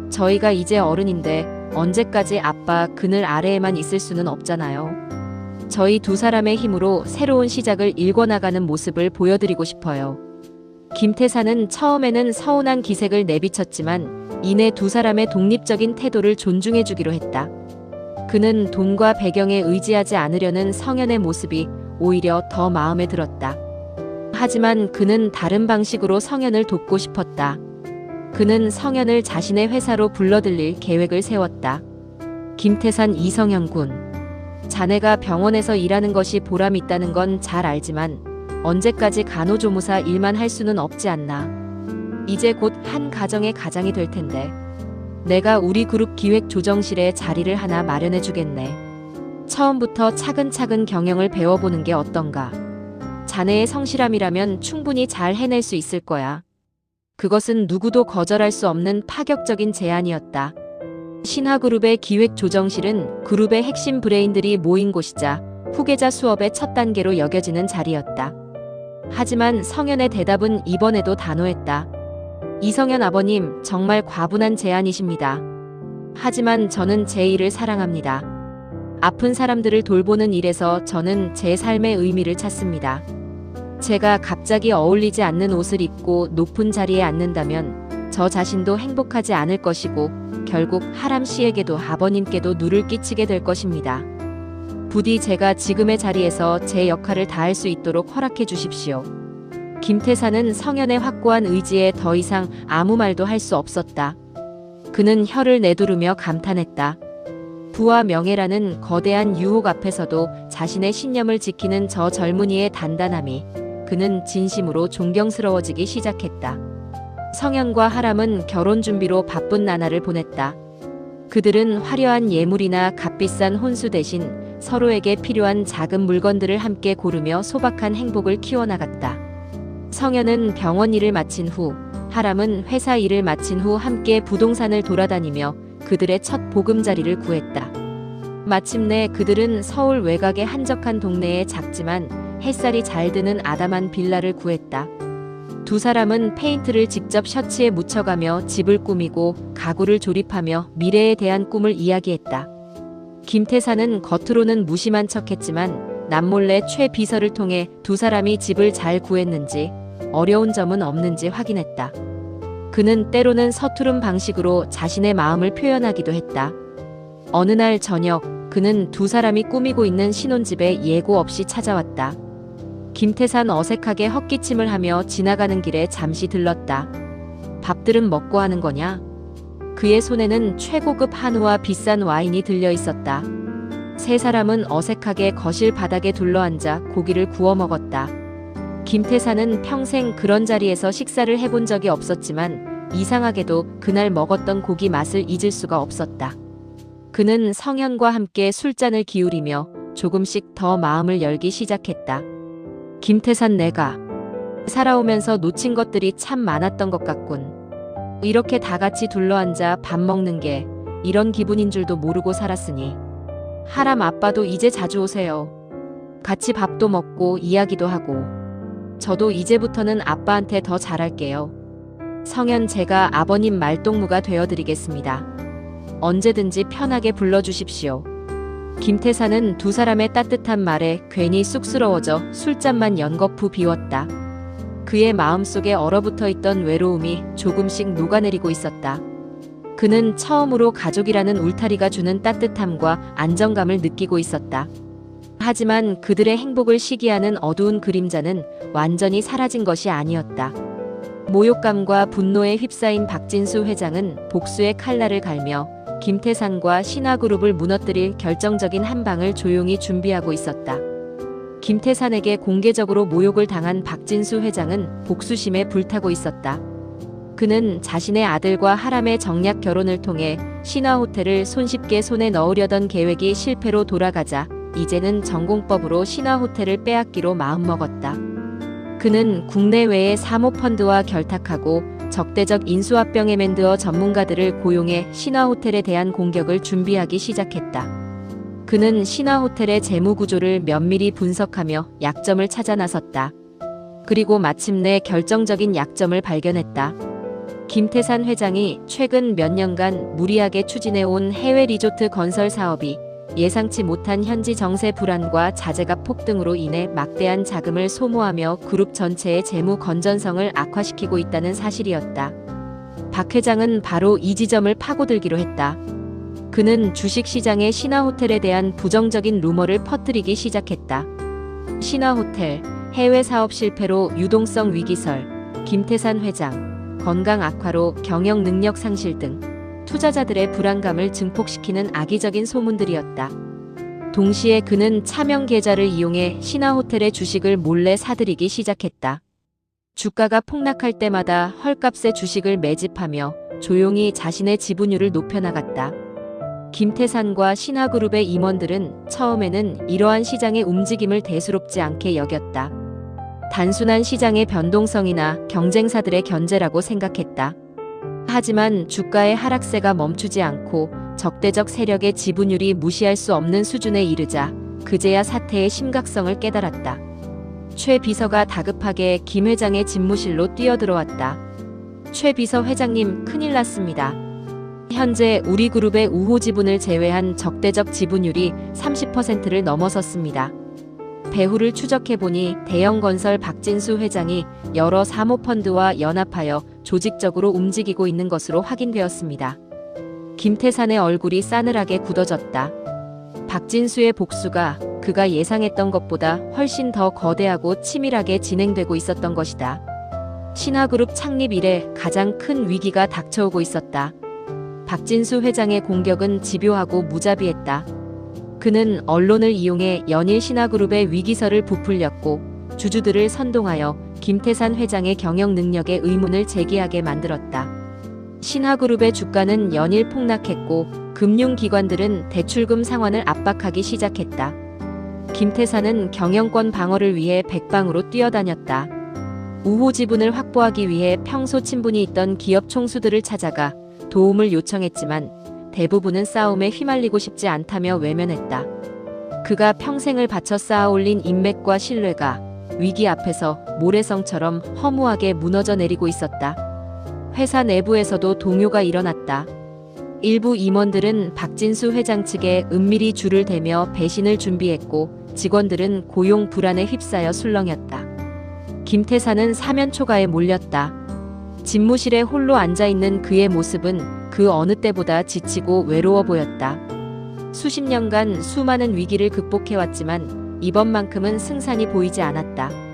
저희가 이제 어른인데 언제까지 아빠 그늘 아래에만 있을 수는 없잖아요. 저희 두 사람의 힘으로 새로운 시작을 일궈나가는 모습을 보여드리고 싶어요. 김태산은 처음에는 서운한 기색을 내비쳤지만 이내 두 사람의 독립적인 태도를 존중해주기로 했다. 그는 돈과 배경에 의지하지 않으려는 성현의 모습이 오히려 더 마음에 들었다. 하지만 그는 다른 방식으로 성현을 돕고 싶었다. 그는 성현을 자신의 회사로 불러들일 계획을 세웠다. 김태산, 이성현 군, 자네가 병원에서 일하는 것이 보람 있다는 건 잘 알지만 언제까지 간호조무사 일만 할 수는 없지 않나. 이제 곧 한 가정의 가장이 될 텐데 내가 우리 그룹 기획조정실에 자리를 하나 마련해 주겠네. 처음부터 차근차근 경영을 배워보는 게 어떤가. 자네의 성실함이라면 충분히 잘 해낼 수 있을 거야. 그것은 누구도 거절할 수 없는 파격적인 제안이었다. 신화그룹의 기획조정실은 그룹의 핵심 브레인들이 모인 곳이자 후계자 수업의 첫 단계로 여겨지는 자리였다. 하지만 성현의 대답은 이번에도 단호했다. 이성현 아버님, 정말 과분한 제안이십니다. 하지만 저는 제 일을 사랑합니다. 아픈 사람들을 돌보는 일에서 저는 제 삶의 의미를 찾습니다. 제가 갑자기 어울리지 않는 옷을 입고 높은 자리에 앉는다면 저 자신도 행복하지 않을 것이고 결국 하람 씨에게도 아버님께도 누를 끼치게 될 것입니다. 부디 제가 지금의 자리에서 제 역할을 다할 수 있도록 허락해 주십시오. 김태사는 성현의 확고한 의지에 더 이상 아무 말도 할 수 없었다. 그는 혀를 내두르며 감탄했다. 부와 명예라는 거대한 유혹 앞에서도 자신의 신념을 지키는 저 젊은이의 단단함이 그는 진심으로 존경스러워지기 시작했다. 성현과 하람은 결혼 준비로 바쁜 나날을 보냈다. 그들은 화려한 예물이나 값비싼 혼수 대신 서로에게 필요한 작은 물건들을 함께 고르며 소박한 행복을 키워나갔다. 성현은 병원 일을 마친 후, 하람은 회사 일을 마친 후 함께 부동산을 돌아다니며 그들의 첫 보금자리를 구했다. 마침내 그들은 서울 외곽의 한적한 동네에 작지만 햇살이 잘 드는 아담한 빌라를 구했다. 두 사람은 페인트를 직접 셔츠에 묻혀가며 집을 꾸미고 가구를 조립하며 미래에 대한 꿈을 이야기했다. 김태사는 겉으로는 무심한 척했지만 남몰래 최 비서를 통해 두 사람이 집을 잘 구했는지 어려운 점은 없는지 확인했다. 그는 때로는 서투른 방식으로 자신의 마음을 표현하기도 했다. 어느 날 저녁 그는 두 사람이 꾸미고 있는 신혼집에 예고 없이 찾아왔다. 김태산 어색하게 헛기침을 하며 지나가는 길에 잠시 들렀다. 밥들은 먹고 하는 거냐? 그의 손에는 최고급 한우와 비싼 와인이 들려 있었다. 세 사람은 어색하게 거실 바닥에 둘러앉아 고기를 구워 먹었다. 김태사는 평생 그런 자리에서 식사를 해본 적이 없었지만 이상하게도 그날 먹었던 고기 맛을 잊을 수가 없었다. 그는 성현과 함께 술잔을 기울이며 조금씩 더 마음을 열기 시작했다. 김태산, 내가 살아오면서 놓친 것들이 참 많았던 것 같군. 이렇게 다 같이 둘러앉아 밥 먹는 게 이런 기분인 줄도 모르고 살았으니. 하람 아빠도 이제 자주 오세요. 같이 밥도 먹고 이야기도 하고. 저도 이제부터는 아빠한테 더 잘할게요. 성현, 제가 아버님 말동무가 되어드리겠습니다. 언제든지 편하게 불러주십시오. 김태사는 두 사람의 따뜻한 말에 괜히 쑥스러워져 술잔만 연거푸 비웠다. 그의 마음속에 얼어붙어 있던 외로움이 조금씩 녹아내리고 있었다. 그는 처음으로 가족이라는 울타리가 주는 따뜻함과 안정감을 느끼고 있었다. 하지만 그들의 행복을 시기하는 어두운 그림자는 완전히 사라진 것이 아니었다. 모욕감과 분노에 휩싸인 박진수 회장은 복수의 칼날을 갈며 김태산과 신화그룹을 무너뜨릴 결정적인 한 방을 조용히 준비하고 있었다. 김태산에게 공개적으로 모욕을 당한 박진수 회장은 복수심에 불타고 있었다. 그는 자신의 아들과 하람의 정략 결혼을 통해 신화호텔을 손쉽게 손에 넣으려던 계획이 실패로 돌아가자 이제는 전공법으로 신화호텔을 빼앗기로 마음먹었다. 그는 국내외의 사모펀드와 결탁하고 적대적 인수합병에 맨드어 전문가들을 고용해 신화호텔에 대한 공격을 준비하기 시작했다. 그는 신화호텔의 재무구조를 면밀히 분석하며 약점을 찾아 나섰다. 그리고 마침내 결정적인 약점을 발견했다. 김태산 회장이 최근 몇 년간 무리하게 추진해온 해외 리조트 건설 사업이 예상치 못한 현지 정세 불안과 자재값 폭등으로 인해 막대한 자금을 소모하며 그룹 전체의 재무 건전성을 악화시키고 있다는 사실이었다. 박 회장은 바로 이 지점을 파고들기로 했다. 그는 주식시장에 신화호텔에 대한 부정적인 루머를 퍼뜨리기 시작했다. 신화호텔, 해외 사업 실패로 유동성 위기설, 김태산 회장, 건강 악화로 경영 능력 상실 등 투자자들의 불안감을 증폭시키는 악의적인 소문들이었다. 동시에 그는 차명 계좌를 이용해 신화호텔의 주식을 몰래 사들이기 시작했다. 주가가 폭락할 때마다 헐값의 주식을 매집하며 조용히 자신의 지분율을 높여나갔다. 김태산과 신화그룹의 임원들은 처음에는 이러한 시장의 움직임을 대수롭지 않게 여겼다. 단순한 시장의 변동성이나 경쟁사들의 견제라고 생각했다. 하지만 주가의 하락세가 멈추지 않고 적대적 세력의 지분율이 무시할 수 없는 수준에 이르자 그제야 사태의 심각성을 깨달았다. 최 비서가 다급하게 김 회장의 집무실로 뛰어들어왔다. 최 비서 회장님, 큰일 났습니다. 현재 우리 그룹의 우호 지분을 제외한 적대적 지분율이 30%를 넘어섰습니다. 배후를 추적해보니 대형건설 박진수 회장이 여러 사모펀드와 연합하여 조직적으로 움직이고 있는 것으로 확인되었습니다. 김태산의 얼굴이 싸늘하게 굳어졌다. 박진수의 복수가 그가 예상했던 것보다 훨씬 더 거대하고 치밀하게 진행되고 있었던 것이다. 신화그룹 창립 이래 가장 큰 위기가 닥쳐오고 있었다. 박진수 회장의 공격은 집요하고 무자비했다. 그는 언론을 이용해 연일 신화그룹의 위기설을 부풀렸고 주주들을 선동하여 김태산 회장의 경영 능력에 의문을 제기하게 만들었다. 신화그룹의 주가는 연일 폭락했고 금융기관들은 대출금 상환을 압박하기 시작했다. 김태산은 경영권 방어를 위해 백방으로 뛰어다녔다. 우호 지분을 확보하기 위해 평소 친분이 있던 기업 총수들을 찾아가 도움을 요청했지만 대부분은 싸움에 휘말리고 싶지 않다며 외면했다. 그가 평생을 바쳐 쌓아올린 인맥과 신뢰가 위기 앞에서 모래성처럼 허무하게 무너져 내리고 있었다. 회사 내부에서도 동요가 일어났다. 일부 임원들은 박진수 회장 측에 은밀히 줄을 대며 배신을 준비했고 직원들은 고용 불안에 휩싸여 술렁였다. 김태산은 사면초가에 몰렸다. 집무실에 홀로 앉아있는 그의 모습은 그 어느 때보다 지치고 외로워 보였다. 수십 년간 수많은 위기를 극복해왔지만 이번만큼은 승산이 보이지 않았다.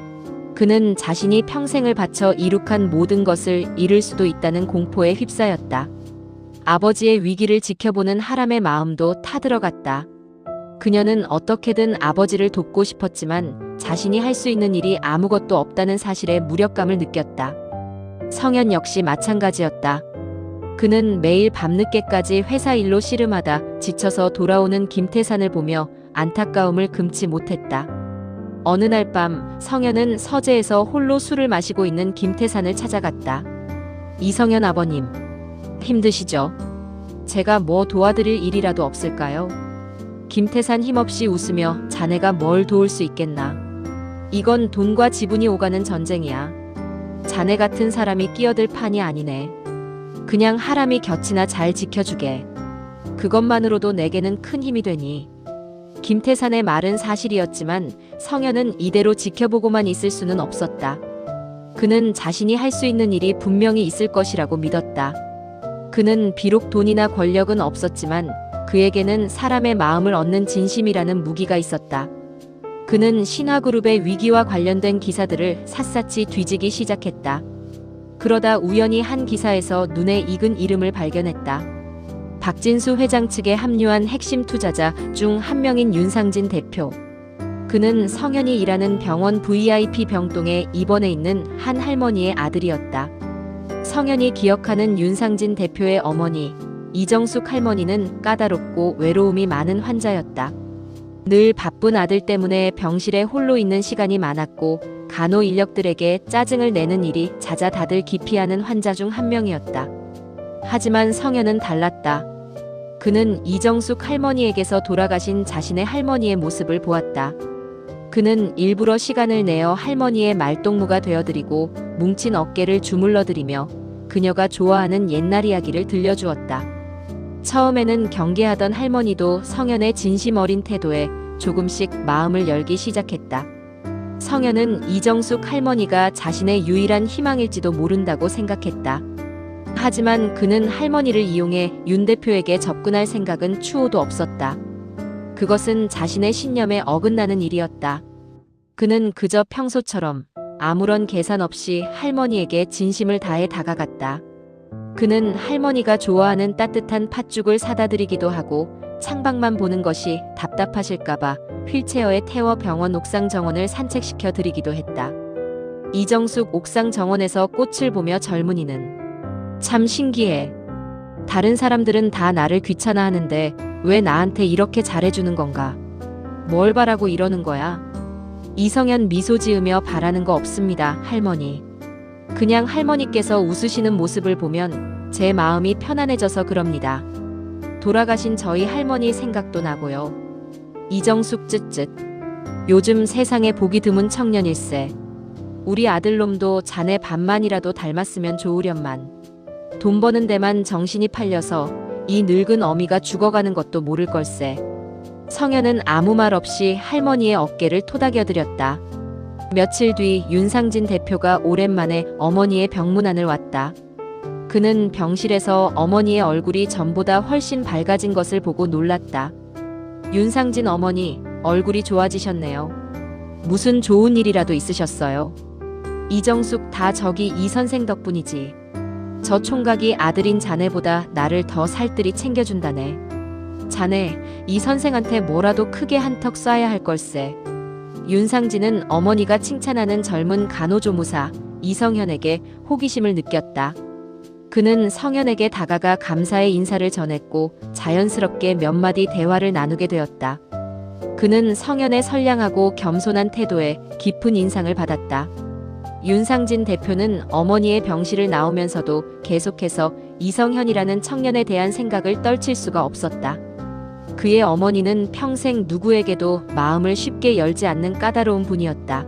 그는 자신이 평생을 바쳐 이룩한 모든 것을 잃을 수도 있다는 공포에 휩싸였다. 아버지의 위기를 지켜보는 하람의 마음도 타들어갔다. 그녀는 어떻게든 아버지를 돕고 싶었지만 자신이 할 수 있는 일이 아무것도 없다는 사실에 무력감을 느꼈다. 성현 역시 마찬가지였다. 그는 매일 밤늦게까지 회사 일로 씨름하다 지쳐서 돌아오는 김태산을 보며 안타까움을 금치 못했다. 어느 날 밤 성현은 서재에서 홀로 술을 마시고 있는 김태산을 찾아갔다. 이성현 아버님, 힘드시죠? 제가 뭐 도와드릴 일이라도 없을까요? 김태산 힘없이 웃으며 자네가 뭘 도울 수 있겠나. 이건 돈과 지분이 오가는 전쟁이야. 자네 같은 사람이 끼어들 판이 아니네. 그냥 하람이 곁이나 잘 지켜주게. 그것만으로도 내게는 큰 힘이 되니. 김태산의 말은 사실이었지만 성현은 이대로 지켜보고만 있을 수는 없었다. 그는 자신이 할 수 있는 일이 분명히 있을 것이라고 믿었다. 그는 비록 돈이나 권력은 없었지만 그에게는 사람의 마음을 얻는 진심이라는 무기가 있었다. 그는 신화그룹의 위기와 관련된 기사들을 샅샅이 뒤지기 시작했다. 그러다 우연히 한 기사에서 눈에 익은 이름을 발견했다. 박진수 회장 측에 합류한 핵심 투자자 중 한 명인 윤상진 대표. 그는 성현이 일하는 병원 VIP 병동에 입원해 있는 한 할머니의 아들이었다. 성현이 기억하는 윤상진 대표의 어머니 이정숙 할머니는 까다롭고 외로움이 많은 환자였다. 늘 바쁜 아들 때문에 병실에 홀로 있는 시간이 많았고 간호 인력들에게 짜증을 내는 일이 잦아 다들 기피하는 환자 중 한 명이었다. 하지만 성현은 달랐다. 그는 이정숙 할머니에게서 돌아가신 자신의 할머니의 모습을 보았다. 그는 일부러 시간을 내어 할머니의 말동무가 되어드리고 뭉친 어깨를 주물러드리며 그녀가 좋아하는 옛날 이야기를 들려주었다. 처음에는 경계하던 할머니도 성현의 진심 어린 태도에 조금씩 마음을 열기 시작했다. 성현은 이정숙 할머니가 자신의 유일한 희망일지도 모른다고 생각했다. 하지만 그는 할머니를 이용해 윤 대표에게 접근할 생각은 추호도 없었다. 그것은 자신의 신념에 어긋나는 일이었다. 그는 그저 평소처럼 아무런 계산 없이 할머니에게 진심을 다해 다가갔다. 그는 할머니가 좋아하는 따뜻한 팥죽을 사다 드리기도 하고 창밖만 보는 것이 답답하실까봐 휠체어에 태워 병원 옥상 정원을 산책시켜 드리기도 했다. 이정숙 옥상 정원에서 꽃을 보며 젊은이는 참 신기해. 다른 사람들은 다 나를 귀찮아하는데 왜 나한테 이렇게 잘해주는 건가? 뭘 바라고 이러는 거야? 이성현 미소 지으며 바라는 거 없습니다, 할머니. 그냥 할머니께서 웃으시는 모습을 보면 제 마음이 편안해져서 그럽니다. 돌아가신 저희 할머니 생각도 나고요. 이정숙 쯧쯧. 요즘 세상에 보기 드문 청년일세. 우리 아들놈도 자네 반만이라도 닮았으면 좋으련만. 돈 버는 데만 정신이 팔려서 이 늙은 어미가 죽어가는 것도 모를 걸세. 성현은 아무 말 없이 할머니의 어깨를 토닥여드렸다. 며칠 뒤 윤상진 대표가 오랜만에 어머니의 병문안을 왔다. 그는 병실에서 어머니의 얼굴이 전보다 훨씬 밝아진 것을 보고 놀랐다. 윤상진 어머니, 얼굴이 좋아지셨네요. 무슨 좋은 일이라도 있으셨어요? 이정숙, 다 저기 이 선생 덕분이지. 저 총각이 아들인 자네보다 나를 더 살뜰히 챙겨준다네. 자네, 이 선생한테 뭐라도 크게 한턱 쏴야 할 걸세. 윤상진은 어머니가 칭찬하는 젊은 간호조무사 이성현에게 호기심을 느꼈다. 그는 성현에게 다가가 감사의 인사를 전했고 자연스럽게 몇 마디 대화를 나누게 되었다. 그는 성현의 선량하고 겸손한 태도에 깊은 인상을 받았다. 윤상진 대표는 어머니의 병실을 나오면서도 계속해서 이성현이라는 청년에 대한 생각을 떨칠 수가 없었다. 그의 어머니는 평생 누구에게도 마음을 쉽게 열지 않는 까다로운 분이었다.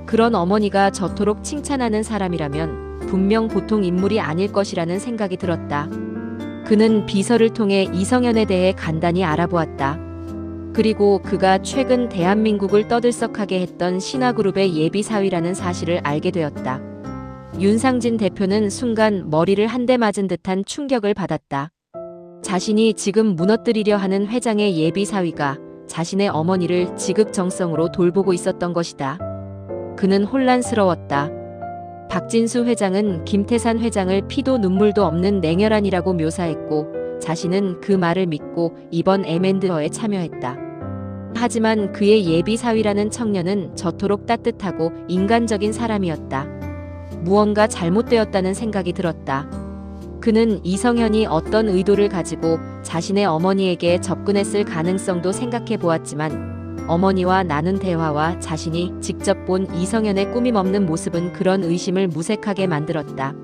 그런 어머니가 저토록 칭찬하는 사람이라면 분명 보통 인물이 아닐 것이라는 생각이 들었다. 그는 비서를 통해 이성현에 대해 간단히 알아보았다. 그리고 그가 최근 대한민국을 떠들썩하게 했던 신화그룹의 예비사위라는 사실을 알게 되었다. 윤상진 대표는 순간 머리를 한 대 맞은 듯한 충격을 받았다. 자신이 지금 무너뜨리려 하는 회장의 예비사위가 자신의 어머니를 지극정성으로 돌보고 있었던 것이다. 그는 혼란스러웠다. 박진수 회장은 김태산 회장을 피도 눈물도 없는 냉혈한이라고 묘사했고 자신은 그 말을 믿고 이번 M&A에 참여했다. 하지만 그의 예비사위라는 청년은 저토록 따뜻하고 인간적인 사람이었다. 무언가 잘못되었다는 생각이 들었다. 그는 이성현이 어떤 의도를 가지고 자신의 어머니에게 접근했을 가능성도 생각해 보았지만 어머니와 나눈 대화와 자신이 직접 본 이성현의 꾸밈없는 모습은 그런 의심을 무색하게 만들었다.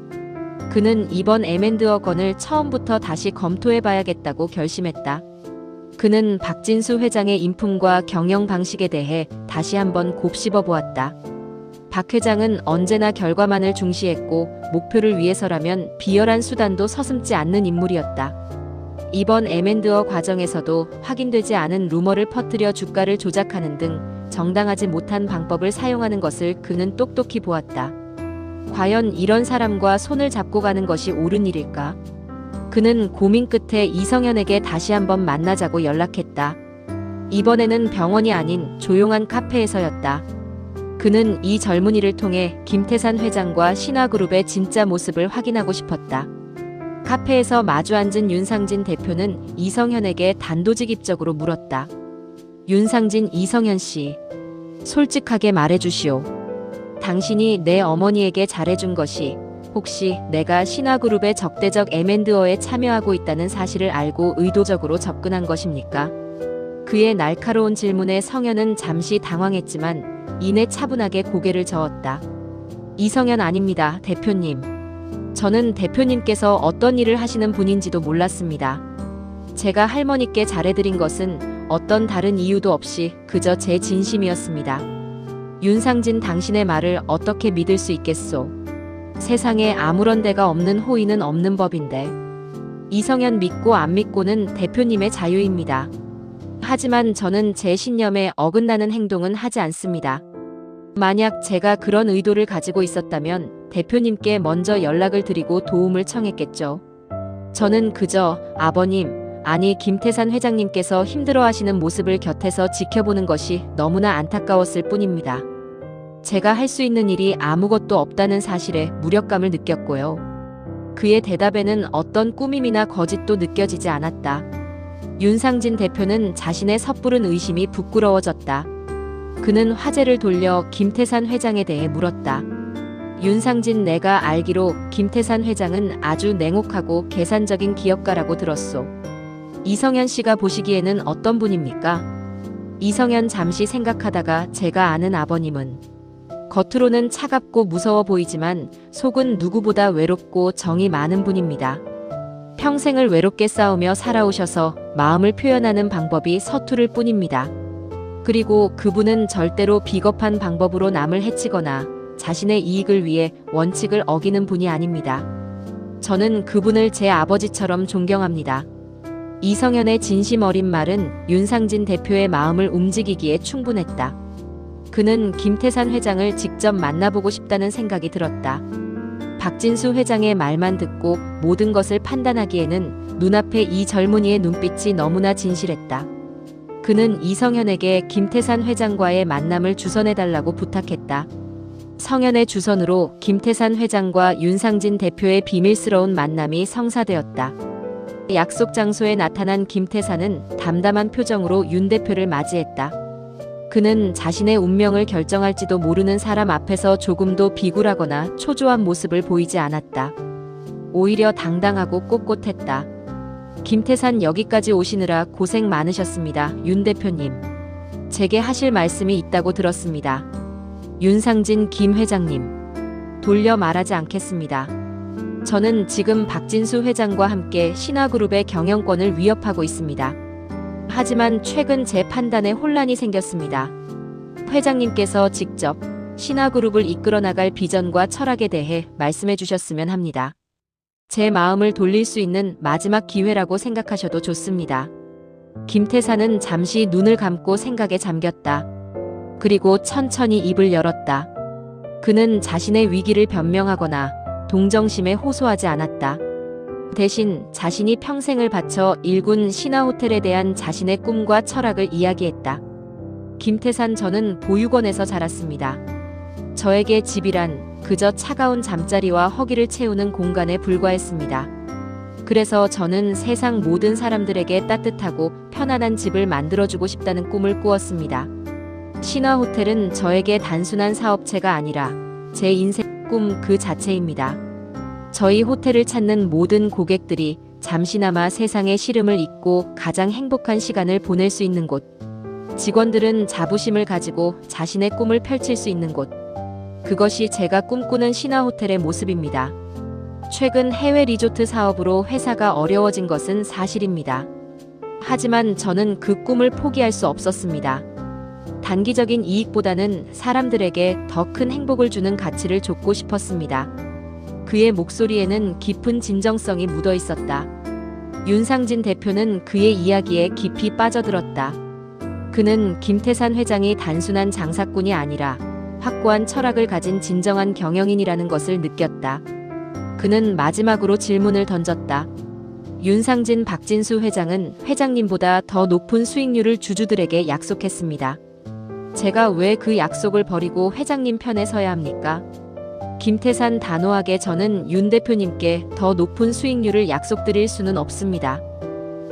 그는 이번 M&A 건을 처음부터 다시 검토해봐야겠다고 결심했다. 그는 박진수 회장의 인품과 경영 방식에 대해 다시 한번 곱씹어 보았다. 박 회장은 언제나 결과만을 중시했고 목표를 위해서라면 비열한 수단도 서슴지 않는 인물이었다. 이번 M&A 과정에서도 확인되지 않은 루머를 퍼뜨려 주가를 조작하는 등 정당하지 못한 방법을 사용하는 것을 그는 똑똑히 보았다. 과연 이런 사람과 손을 잡고 가는 것이 옳은 일일까? 그는 고민 끝에 이성현에게 다시 한번 만나자고 연락했다. 이번에는 병원이 아닌 조용한 카페에서였다. 그는 이 젊은이를 통해 김태산 회장과 신화그룹의 진짜 모습을 확인하고 싶었다. 카페에서 마주 앉은 윤상진 대표는 이성현에게 단도직입적으로 물었다. 윤상진, 이성현 씨, 솔직하게 말해주시오. 당신이 내 어머니에게 잘해준 것이 혹시 내가 신화그룹의 적대적 M&A에 참여하고 있다는 사실을 알고 의도적으로 접근한 것입니까? 그의 날카로운 질문에 성현은 잠시 당황했지만 이내 차분하게 고개를 저었다. 이성현, 아닙니다, 대표님. 저는 대표님께서 어떤 일을 하시는 분인지도 몰랐습니다. 제가 할머니께 잘해드린 것은 어떤 다른 이유도 없이 그저 제 진심이었습니다. 윤상진, 당신의 말을 어떻게 믿을 수 있겠소? 세상에 아무런 데가 없는 호의는 없는 법인데. 이성현, 믿고 안 믿고는 대표님의 자유입니다. 하지만 저는 제 신념에 어긋나는 행동은 하지 않습니다. 만약 제가 그런 의도를 가지고 있었다면 대표님께 먼저 연락을 드리고 도움을 청했겠죠. 저는 그저 아버님, 아니 김태산 회장님께서 힘들어하시는 모습을 곁에서 지켜보는 것이 너무나 안타까웠을 뿐입니다. 제가 할 수 있는 일이 아무것도 없다는 사실에 무력감을 느꼈고요. 그의 대답에는 어떤 꾸밈이나 거짓도 느껴지지 않았다. 윤상진 대표는 자신의 섣부른 의심이 부끄러워졌다. 그는 화제를 돌려 김태산 회장에 대해 물었다. 윤상진, 내가 알기로 김태산 회장은 아주 냉혹하고 계산적인 기업가라고 들었소. 이성현 씨가 보시기에는 어떤 분입니까? 이성현, 잠시 생각하다가 제가 아는 아버님은 겉으로는 차갑고 무서워 보이지만 속은 누구보다 외롭고 정이 많은 분입니다. 평생을 외롭게 싸우며 살아오셔서 마음을 표현하는 방법이 서투를 뿐입니다. 그리고 그분은 절대로 비겁한 방법으로 남을 해치거나 자신의 이익을 위해 원칙을 어기는 분이 아닙니다. 저는 그분을 제 아버지처럼 존경합니다. 이성현의 진심 어린 말은 윤상진 대표의 마음을 움직이기에 충분했다. 그는 김태산 회장을 직접 만나보고 싶다는 생각이 들었다. 박진수 회장의 말만 듣고 모든 것을 판단하기에는 눈앞에 이 젊은이의 눈빛이 너무나 진실했다. 그는 이성현에게 김태산 회장과의 만남을 주선해달라고 부탁했다. 성현의 주선으로 김태산 회장과 윤상진 대표의 비밀스러운 만남이 성사되었다. 약속 장소에 나타난 김태산은 담담한 표정으로 윤 대표를 맞이했다. 그는 자신의 운명을 결정할지도 모르는 사람 앞에서 조금도 비굴하거나 초조한 모습을 보이지 않았다. 오히려 당당하고 꼿꼿했다. 김태산 여기까지 오시느라 고생 많으셨습니다. 윤 대표님. 제게 하실 말씀이 있다고 들었습니다. 윤상진 김 회장님. 돌려 말하지 않겠습니다. 저는 지금 박진수 회장과 함께 신화그룹의 경영권을 위협하고 있습니다. 하지만 최근 제 판단에 혼란이 생겼습니다. 회장님께서 직접 신화그룹을 이끌어 나갈 비전과 철학에 대해 말씀해 주셨으면 합니다. 제 마음을 돌릴 수 있는 마지막 기회라고 생각하셔도 좋습니다. 김태산은 잠시 눈을 감고 생각에 잠겼다. 그리고 천천히 입을 열었다. 그는 자신의 위기를 변명하거나 동정심에 호소하지 않았다. 대신 자신이 평생을 바쳐 일군 신화호텔에 대한 자신의 꿈과 철학을 이야기했다. 김태산, 저는 보육원에서 자랐습니다. 저에게 집이란 그저 차가운 잠자리와 허기를 채우는 공간에 불과했습니다. 그래서 저는 세상 모든 사람들에게 따뜻하고 편안한 집을 만들어주고 싶다는 꿈을 꾸었습니다. 신화호텔은 저에게 단순한 사업체가 아니라 제 인생 꿈 그 자체입니다. 저희 호텔을 찾는 모든 고객들이 잠시나마 세상의 시름을 잊고 가장 행복한 시간을 보낼 수 있는 곳. 직원들은 자부심을 가지고 자신의 꿈을 펼칠 수 있는 곳. 그것이 제가 꿈꾸는 신화호텔의 모습입니다. 최근 해외 리조트 사업으로 회사가 어려워진 것은 사실입니다. 하지만 저는 그 꿈을 포기할 수 없었습니다. 단기적인 이익보다는 사람들에게 더 큰 행복을 주는 가치를 줬고 싶었습니다. 그의 목소리에는 깊은 진정성이 묻어 있었다. 윤상진 대표는 그의 이야기에 깊이 빠져들었다. 그는 김태산 회장이 단순한 장사꾼이 아니라 확고한 철학을 가진 진정한 경영인이라는 것을 느꼈다. 그는 마지막으로 질문을 던졌다. 윤상진 박진수 회장은 회장님보다 더 높은 수익률을 주주들에게 약속했습니다. 제가 왜 그 약속을 버리고 회장님 편에 서야 합니까? 김태산 단호하게, 저는 윤 대표님께 더 높은 수익률을 약속드릴 수는 없습니다.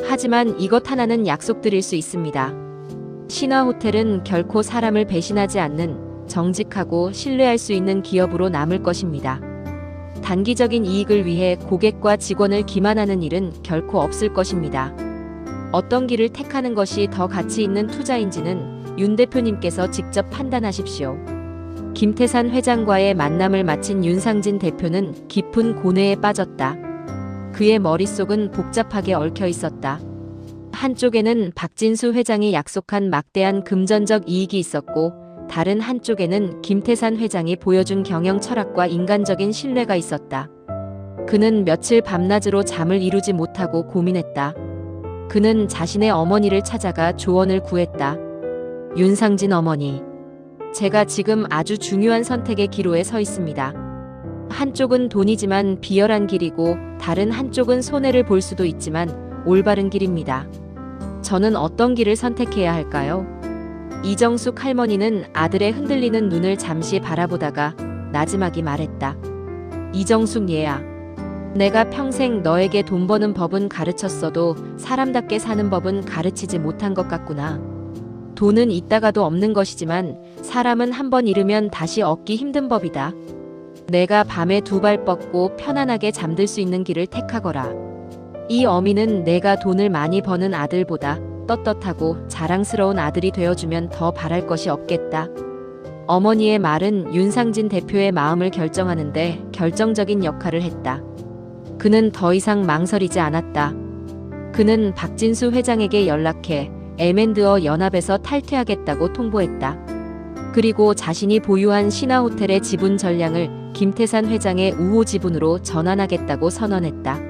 하지만 이것 하나는 약속드릴 수 있습니다. 신화호텔은 결코 사람을 배신하지 않는 정직하고 신뢰할 수 있는 기업으로 남을 것입니다. 단기적인 이익을 위해 고객과 직원을 기만하는 일은 결코 없을 것입니다. 어떤 길을 택하는 것이 더 가치 있는 투자인지는 윤 대표님께서 직접 판단하십시오. 김태산 회장과의 만남을 마친 윤상진 대표는 깊은 고뇌에 빠졌다. 그의 머릿속은 복잡하게 얽혀 있었다. 한쪽에는 박진수 회장이 약속한 막대한 금전적 이익이 있었고, 다른 한쪽에는 김태산 회장이 보여준 경영 철학과 인간적인 신뢰가 있었다. 그는 며칠 밤낮으로 잠을 이루지 못하고 고민했다. 그는 자신의 어머니를 찾아가 조언을 구했다. 윤상진 어머니, 제가 지금 아주 중요한 선택의 기로에 서 있습니다. 한쪽은 돈이지만 비열한 길이고, 다른 한쪽은 손해를 볼 수도 있지만 올바른 길입니다. 저는 어떤 길을 선택해야 할까요? 이정숙 할머니는 아들의 흔들리는 눈을 잠시 바라보다가 나지막이 말했다. 이정숙 얘야, 내가 평생 너에게 돈 버는 법은 가르쳤어도 사람답게 사는 법은 가르치지 못한 것 같구나. 돈은 있다가도 없는 것이지만 사람은 한번 잃으면 다시 얻기 힘든 법이다. 내가 밤에 두 발 뻗고 편안하게 잠들 수 있는 길을 택하거라. 이 어미는 내가 돈을 많이 버는 아들보다 떳떳하고 자랑스러운 아들이 되어주면 더 바랄 것이 없겠다. 어머니의 말은 윤상진 대표의 마음을 결정하는데 결정적인 역할을 했다. 그는 더 이상 망설이지 않았다. 그는 박진수 회장에게 연락해 M&A 연합에서 탈퇴하겠다고 통보했다. 그리고 자신이 보유한 신화호텔의 지분 전량을 김태산 회장의 우호 지분으로 전환하겠다고 선언했다.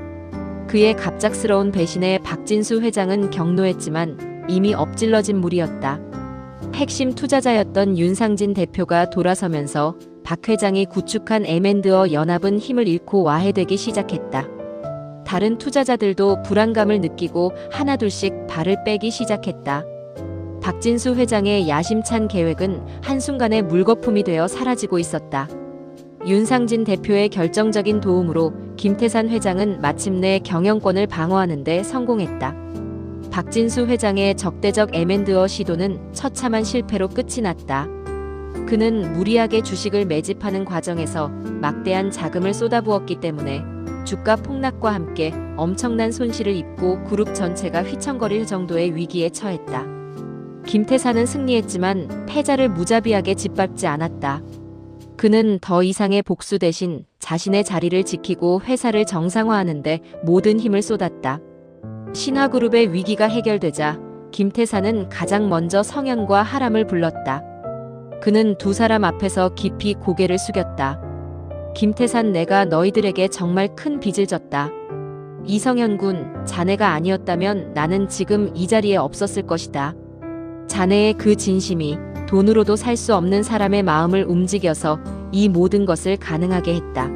그의 갑작스러운 배신에 박진수 회장은 격노했지만 이미 엎질러진 물이었다. 핵심 투자자였던 윤상진 대표가 돌아서면서 박 회장이 구축한 M&A 연합은 힘을 잃고 와해되기 시작했다. 다른 투자자들도 불안감을 느끼고 하나둘씩 발을 빼기 시작했다. 박진수 회장의 야심찬 계획은 한순간에 물거품이 되어 사라지고 있었다. 윤상진 대표의 결정적인 도움으로 김태산 회장은 마침내 경영권을 방어하는 데 성공했다. 박진수 회장의 적대적 M&A 시도는 처참한 실패로 끝이 났다. 그는 무리하게 주식을 매집하는 과정에서 막대한 자금을 쏟아부었기 때문에 주가 폭락과 함께 엄청난 손실을 입고 그룹 전체가 휘청거릴 정도의 위기에 처했다. 김태산은 승리했지만 패자를 무자비하게 짓밟지 않았다. 그는 더 이상의 복수 대신 자신의 자리를 지키고 회사를 정상화하는 데 모든 힘을 쏟았다. 신화그룹의 위기가 해결되자 김태산은 가장 먼저 성현과 하람을 불렀다. 그는 두 사람 앞에서 깊이 고개를 숙였다. 김태산, 내가 너희들에게 정말 큰 빚을 졌다. 이성현 군, 자네가 아니었다면 나는 지금 이 자리에 없었을 것이다. 자네의 그 진심이 돈으로도 살 수 없는 사람의 마음을 움직여서 이 모든 것을 가능하게 했다.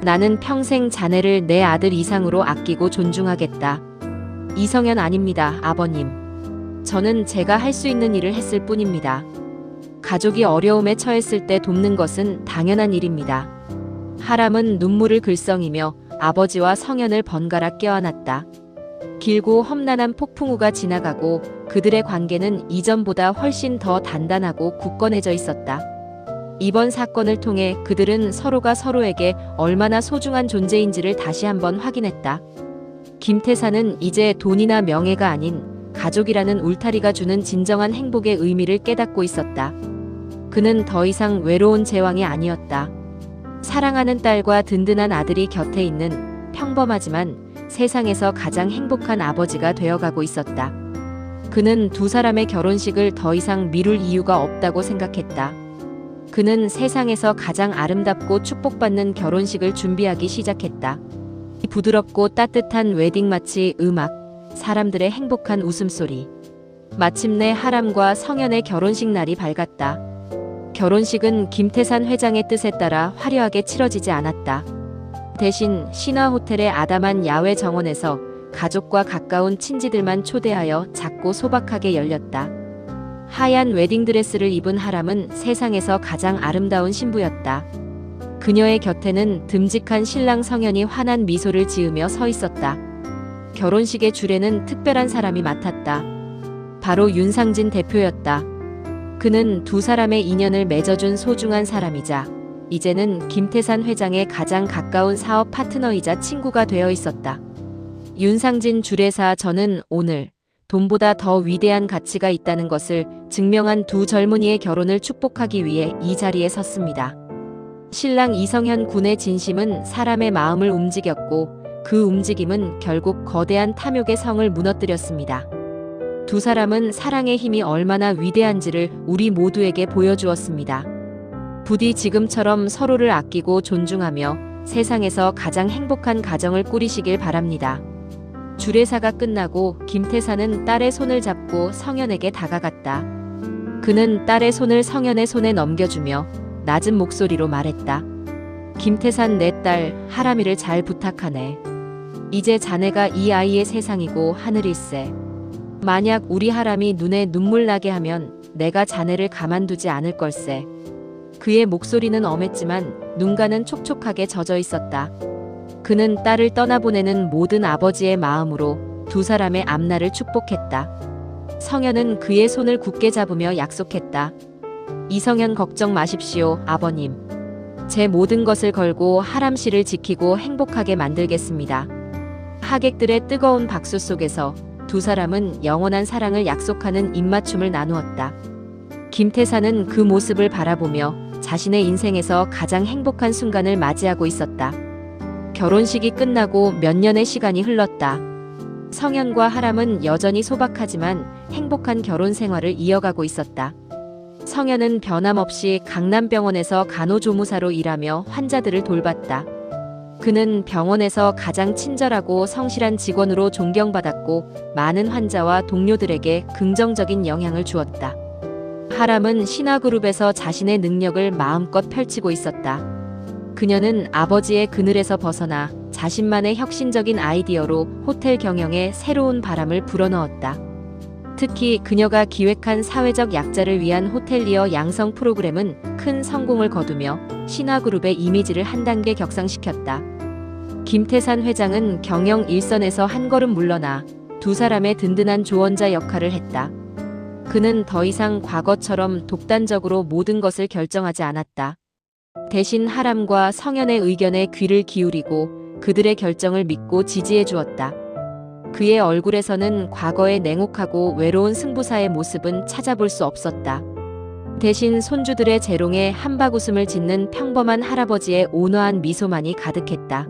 나는 평생 자네를 내 아들 이상으로 아끼고 존중하겠다. 이성현 아닙니다, 아버님. 저는 제가 할 수 있는 일을 했을 뿐입니다. 가족이 어려움에 처했을 때 돕는 것은 당연한 일입니다. 하람은 눈물을 글썽이며 아버지와 성현을 번갈아 껴안았다. 길고 험난한 폭풍우가 지나가고 그들의 관계는 이전보다 훨씬 더 단단하고 굳건해져 있었다. 이번 사건을 통해 그들은 서로가 서로에게 얼마나 소중한 존재인지를 다시 한번 확인했다. 김태산은 이제 돈이나 명예가 아닌 가족이라는 울타리가 주는 진정한 행복의 의미를 깨닫고 있었다. 그는 더 이상 외로운 제왕이 아니었다. 사랑하는 딸과 든든한 아들이 곁에 있는 평범하지만 세상에서 가장 행복한 아버지가 되어가고 있었다. 그는 두 사람의 결혼식을 더 이상 미룰 이유가 없다고 생각했다. 그는 세상에서 가장 아름답고 축복받는 결혼식을 준비하기 시작했다. 부드럽고 따뜻한 웨딩 마치 음악, 사람들의 행복한 웃음소리. 마침내 하람과 성현의 결혼식 날이 밝았다. 결혼식은 김태산 회장의 뜻에 따라 화려하게 치러지지 않았다. 대신 신화호텔의 아담한 야외 정원에서 가족과 가까운 친지들만 초대하여 작고 소박하게 열렸다. 하얀 웨딩드레스를 입은 하람은 세상에서 가장 아름다운 신부였다. 그녀의 곁에는 듬직한 신랑 성현이 환한 미소를 지으며 서 있었다. 결혼식의 주례는 특별한 사람이 맡았다. 바로 윤상진 대표였다. 그는 두 사람의 인연을 맺어준 소중한 사람이자 이제는 김태산 회장의 가장 가까운 사업 파트너이자 친구가 되어 있었다. 윤상진 주례사, 저는 오늘 돈보다 더 위대한 가치가 있다는 것을 증명한 두 젊은이의 결혼을 축복하기 위해 이 자리에 섰습니다. 신랑 이성현 군의 진심은 사람의 마음을 움직였고 그 움직임은 결국 거대한 탐욕의 성을 무너뜨렸습니다. 두 사람은 사랑의 힘이 얼마나 위대한지를 우리 모두에게 보여주었습니다. 부디 지금처럼 서로를 아끼고 존중하며 세상에서 가장 행복한 가정을 꾸리시길 바랍니다. 주례사가 끝나고 김태산은 딸의 손을 잡고 성현에게 다가갔다. 그는 딸의 손을 성현의 손에 넘겨주며 낮은 목소리로 말했다. 김태산, 내 딸 하람이를 잘 부탁하네. 이제 자네가 이 아이의 세상이고 하늘일세. 만약 우리 하람이 눈에 눈물 나게 하면 내가 자네를 가만두지 않을 걸세. 그의 목소리는 엄했지만 눈가는 촉촉하게 젖어 있었다. 그는 딸을 떠나보내는 모든 아버지의 마음으로 두 사람의 앞날을 축복했다. 성현은 그의 손을 굳게 잡으며 약속했다. 이성현, 걱정 마십시오, 아버님. 제 모든 것을 걸고 하람 씨를 지키고 행복하게 만들겠습니다. 하객들의 뜨거운 박수 속에서 두 사람은 영원한 사랑을 약속하는 입맞춤을 나누었다. 김태산은 그 모습을 바라보며 자신의 인생에서 가장 행복한 순간을 맞이하고 있었다. 결혼식이 끝나고 몇 년의 시간이 흘렀다. 성현과 하람은 여전히 소박하지만 행복한 결혼 생활을 이어가고 있었다. 성현은 변함없이 강남병원에서 간호조무사로 일하며 환자들을 돌봤다. 그는 병원에서 가장 친절하고 성실한 직원으로 존경받았고 많은 환자와 동료들에게 긍정적인 영향을 주었다. 하람은 신화그룹에서 자신의 능력을 마음껏 펼치고 있었다. 그녀는 아버지의 그늘에서 벗어나 자신만의 혁신적인 아이디어로 호텔 경영에 새로운 바람을 불어넣었다. 특히 그녀가 기획한 사회적 약자를 위한 호텔리어 양성 프로그램은 큰 성공을 거두며 신화그룹의 이미지를 한 단계 격상시켰다. 김태산 회장은 경영 일선에서 한 걸음 물러나 두 사람의 든든한 조언자 역할을 했다. 그는 더 이상 과거처럼 독단적으로 모든 것을 결정하지 않았다. 대신 하람과 성현의 의견에 귀를 기울이고 그들의 결정을 믿고 지지해 주었다. 그의 얼굴에서는 과거의 냉혹하고 외로운 승부사의 모습은 찾아볼 수 없었다. 대신 손주들의 재롱에 한박웃음을 짓는 평범한 할아버지의 온화한 미소만이 가득했다.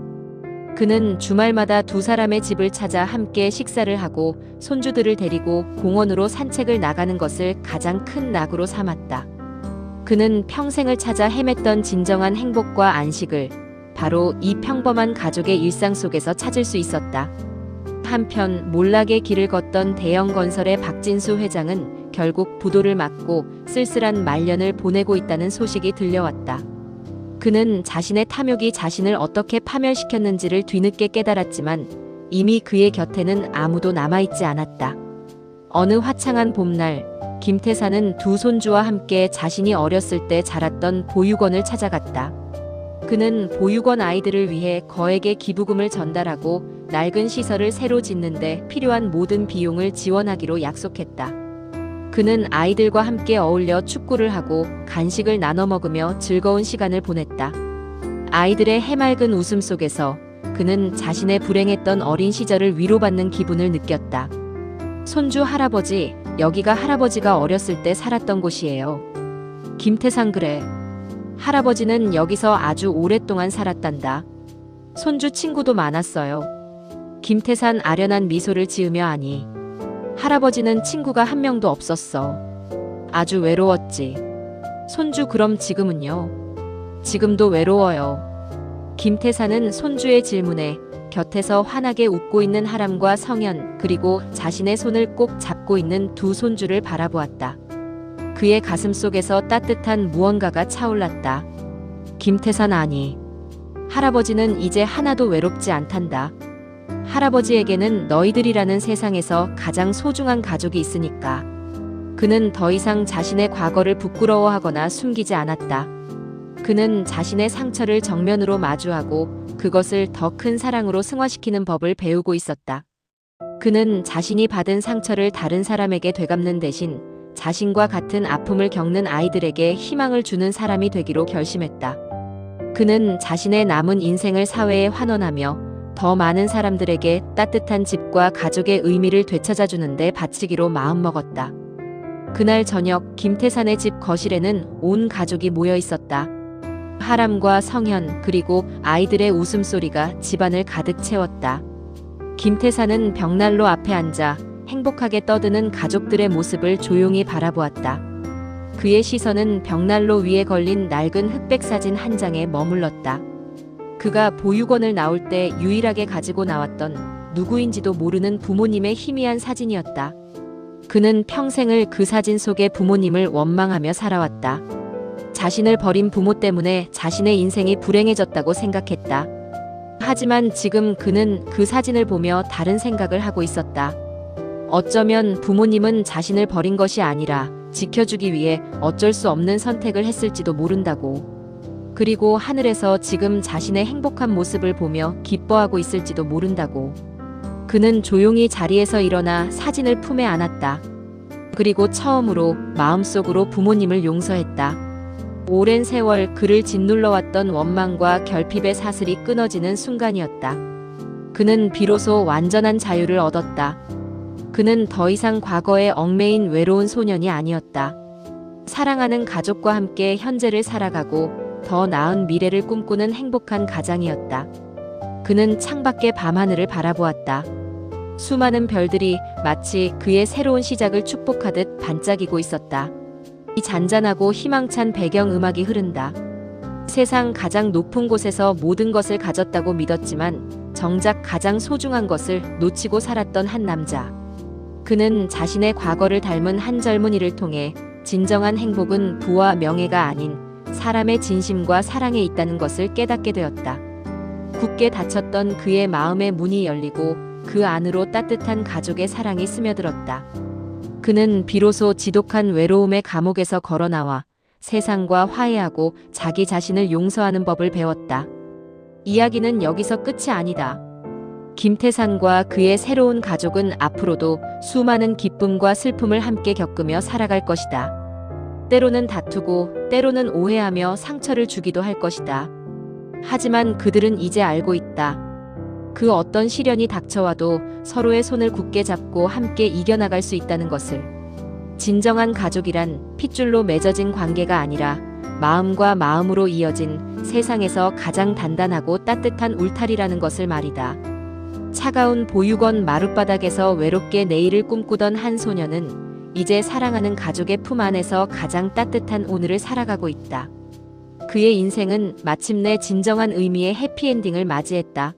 그는 주말마다 두 사람의 집을 찾아 함께 식사를 하고 손주들을 데리고 공원으로 산책을 나가는 것을 가장 큰 낙으로 삼았다. 그는 평생을 찾아 헤맸던 진정한 행복과 안식을 바로 이 평범한 가족의 일상 속에서 찾을 수 있었다. 한편 몰락의 길을 걷던 대형 건설의 박진수 회장은 결국 부도를 맞고 쓸쓸한 말년을 보내고 있다는 소식이 들려왔다. 그는 자신의 탐욕이 자신을 어떻게 파멸시켰는지를 뒤늦게 깨달았지만 이미 그의 곁에는 아무도 남아있지 않았다. 어느 화창한 봄날, 김태산은 두 손주와 함께 자신이 어렸을 때 자랐던 보육원을 찾아갔다. 그는 보육원 아이들을 위해 거액의 기부금을 전달하고 낡은 시설을 새로 짓는데 필요한 모든 비용을 지원하기로 약속했다. 그는 아이들과 함께 어울려 축구를 하고 간식을 나눠 먹으며 즐거운 시간을 보냈다. 아이들의 해맑은 웃음 속에서 그는 자신의 불행했던 어린 시절을 위로받는 기분을 느꼈다. 손주 할아버지, 여기가 할아버지가 어렸을 때 살았던 곳이에요. 김태상 그래. 할아버지는 여기서 아주 오랫동안 살았단다. 손주 친구도 많았어요. 김태산 아련한 미소를 지으며 하니 할아버지는 친구가 한 명도 없었어. 아주 외로웠지. 손주 그럼 지금은요? 지금도 외로워요. 김태산은 손주의 질문에 곁에서 환하게 웃고 있는 하람과 성현 그리고 자신의 손을 꼭 잡고 있는 두 손주를 바라보았다. 그의 가슴 속에서 따뜻한 무언가가 차올랐다. 김태산 아니. 할아버지는 이제 하나도 외롭지 않단다. 할아버지에게는 너희들이라는 세상에서 가장 소중한 가족이 있으니까. 그는 더 이상 자신의 과거를 부끄러워하거나 숨기지 않았다. 그는 자신의 상처를 정면으로 마주하고 그것을 더 큰 사랑으로 승화시키는 법을 배우고 있었다. 그는 자신이 받은 상처를 다른 사람에게 되갚는 대신 자신과 같은 아픔을 겪는 아이들에게 희망을 주는 사람이 되기로 결심했다. 그는 자신의 남은 인생을 사회에 환원하며 더 많은 사람들에게 따뜻한 집과 가족의 의미를 되찾아주는 데 바치기로 마음먹었다. 그날 저녁 김태산의 집 거실에는 온 가족이 모여 있었다. 하람과 성현 그리고 아이들의 웃음소리가 집안을 가득 채웠다. 김태산은 벽난로 앞에 앉아 행복하게 떠드는 가족들의 모습을 조용히 바라보았다. 그의 시선은 벽난로 위에 걸린 낡은 흑백 사진 한 장에 머물렀다. 그가 보육원을 나올 때 유일하게 가지고 나왔던 누구인지도 모르는 부모님의 희미한 사진이었다. 그는 평생을 그 사진 속의 부모님을 원망하며 살아왔다. 자신을 버린 부모 때문에 자신의 인생이 불행해졌다고 생각했다. 하지만 지금 그는 그 사진을 보며 다른 생각을 하고 있었다. 어쩌면 부모님은 자신을 버린 것이 아니라 지켜주기 위해 어쩔 수 없는 선택을 했을지도 모른다고. 그리고 하늘에서 지금 자신의 행복한 모습을 보며 기뻐하고 있을지도 모른다고. 그는 조용히 자리에서 일어나 사진을 품에 안았다. 그리고 처음으로 마음속으로 부모님을 용서했다. 오랜 세월 그를 짓눌러왔던 원망과 결핍의 사슬이 끊어지는 순간이었다. 그는 비로소 완전한 자유를 얻었다. 그는 더 이상 과거에 얽매인 외로운 소년이 아니었다. 사랑하는 가족과 함께 현재를 살아가고 더 나은 미래를 꿈꾸는 행복한 가장이었다. 그는 창밖의 밤하늘을 바라보았다. 수많은 별들이 마치 그의 새로운 시작을 축복하듯 반짝이고 있었다. 이 잔잔하고 희망찬 배경음악이 흐른다. 세상 가장 높은 곳에서 모든 것을 가졌다고 믿었지만 정작 가장 소중한 것을 놓치고 살았던 한 남자. 그는 자신의 과거를 닮은 한 젊은이를 통해 진정한 행복은 부와 명예가 아닌 사람의 진심과 사랑에 있다는 것을 깨닫게 되었다. 굳게 닫혔던 그의 마음의 문이 열리고 그 안으로 따뜻한 가족의 사랑이 스며들었다. 그는 비로소 지독한 외로움의 감옥에서 걸어나와 세상과 화해하고 자기 자신을 용서하는 법을 배웠다. 이야기는 여기서 끝이 아니다. 김태산과 그의 새로운 가족은 앞으로도 수많은 기쁨과 슬픔을 함께 겪으며 살아갈 것이다. 때로는 다투고 때로는 오해하며 상처를 주기도 할 것이다. 하지만 그들은 이제 알고 있다. 그 어떤 시련이 닥쳐와도 서로의 손을 굳게 잡고 함께 이겨나갈 수 있다는 것을. 진정한 가족이란 핏줄로 맺어진 관계가 아니라 마음과 마음으로 이어진 세상에서 가장 단단하고 따뜻한 울타리라는 것을 말이다. 차가운 보육원 마룻바닥에서 외롭게 내일을 꿈꾸던 한 소녀는 이제 사랑하는 가족의 품 안에서 가장 따뜻한 오늘을 살아가고 있다. 그의 인생은 마침내 진정한 의미의 해피엔딩을 맞이했다.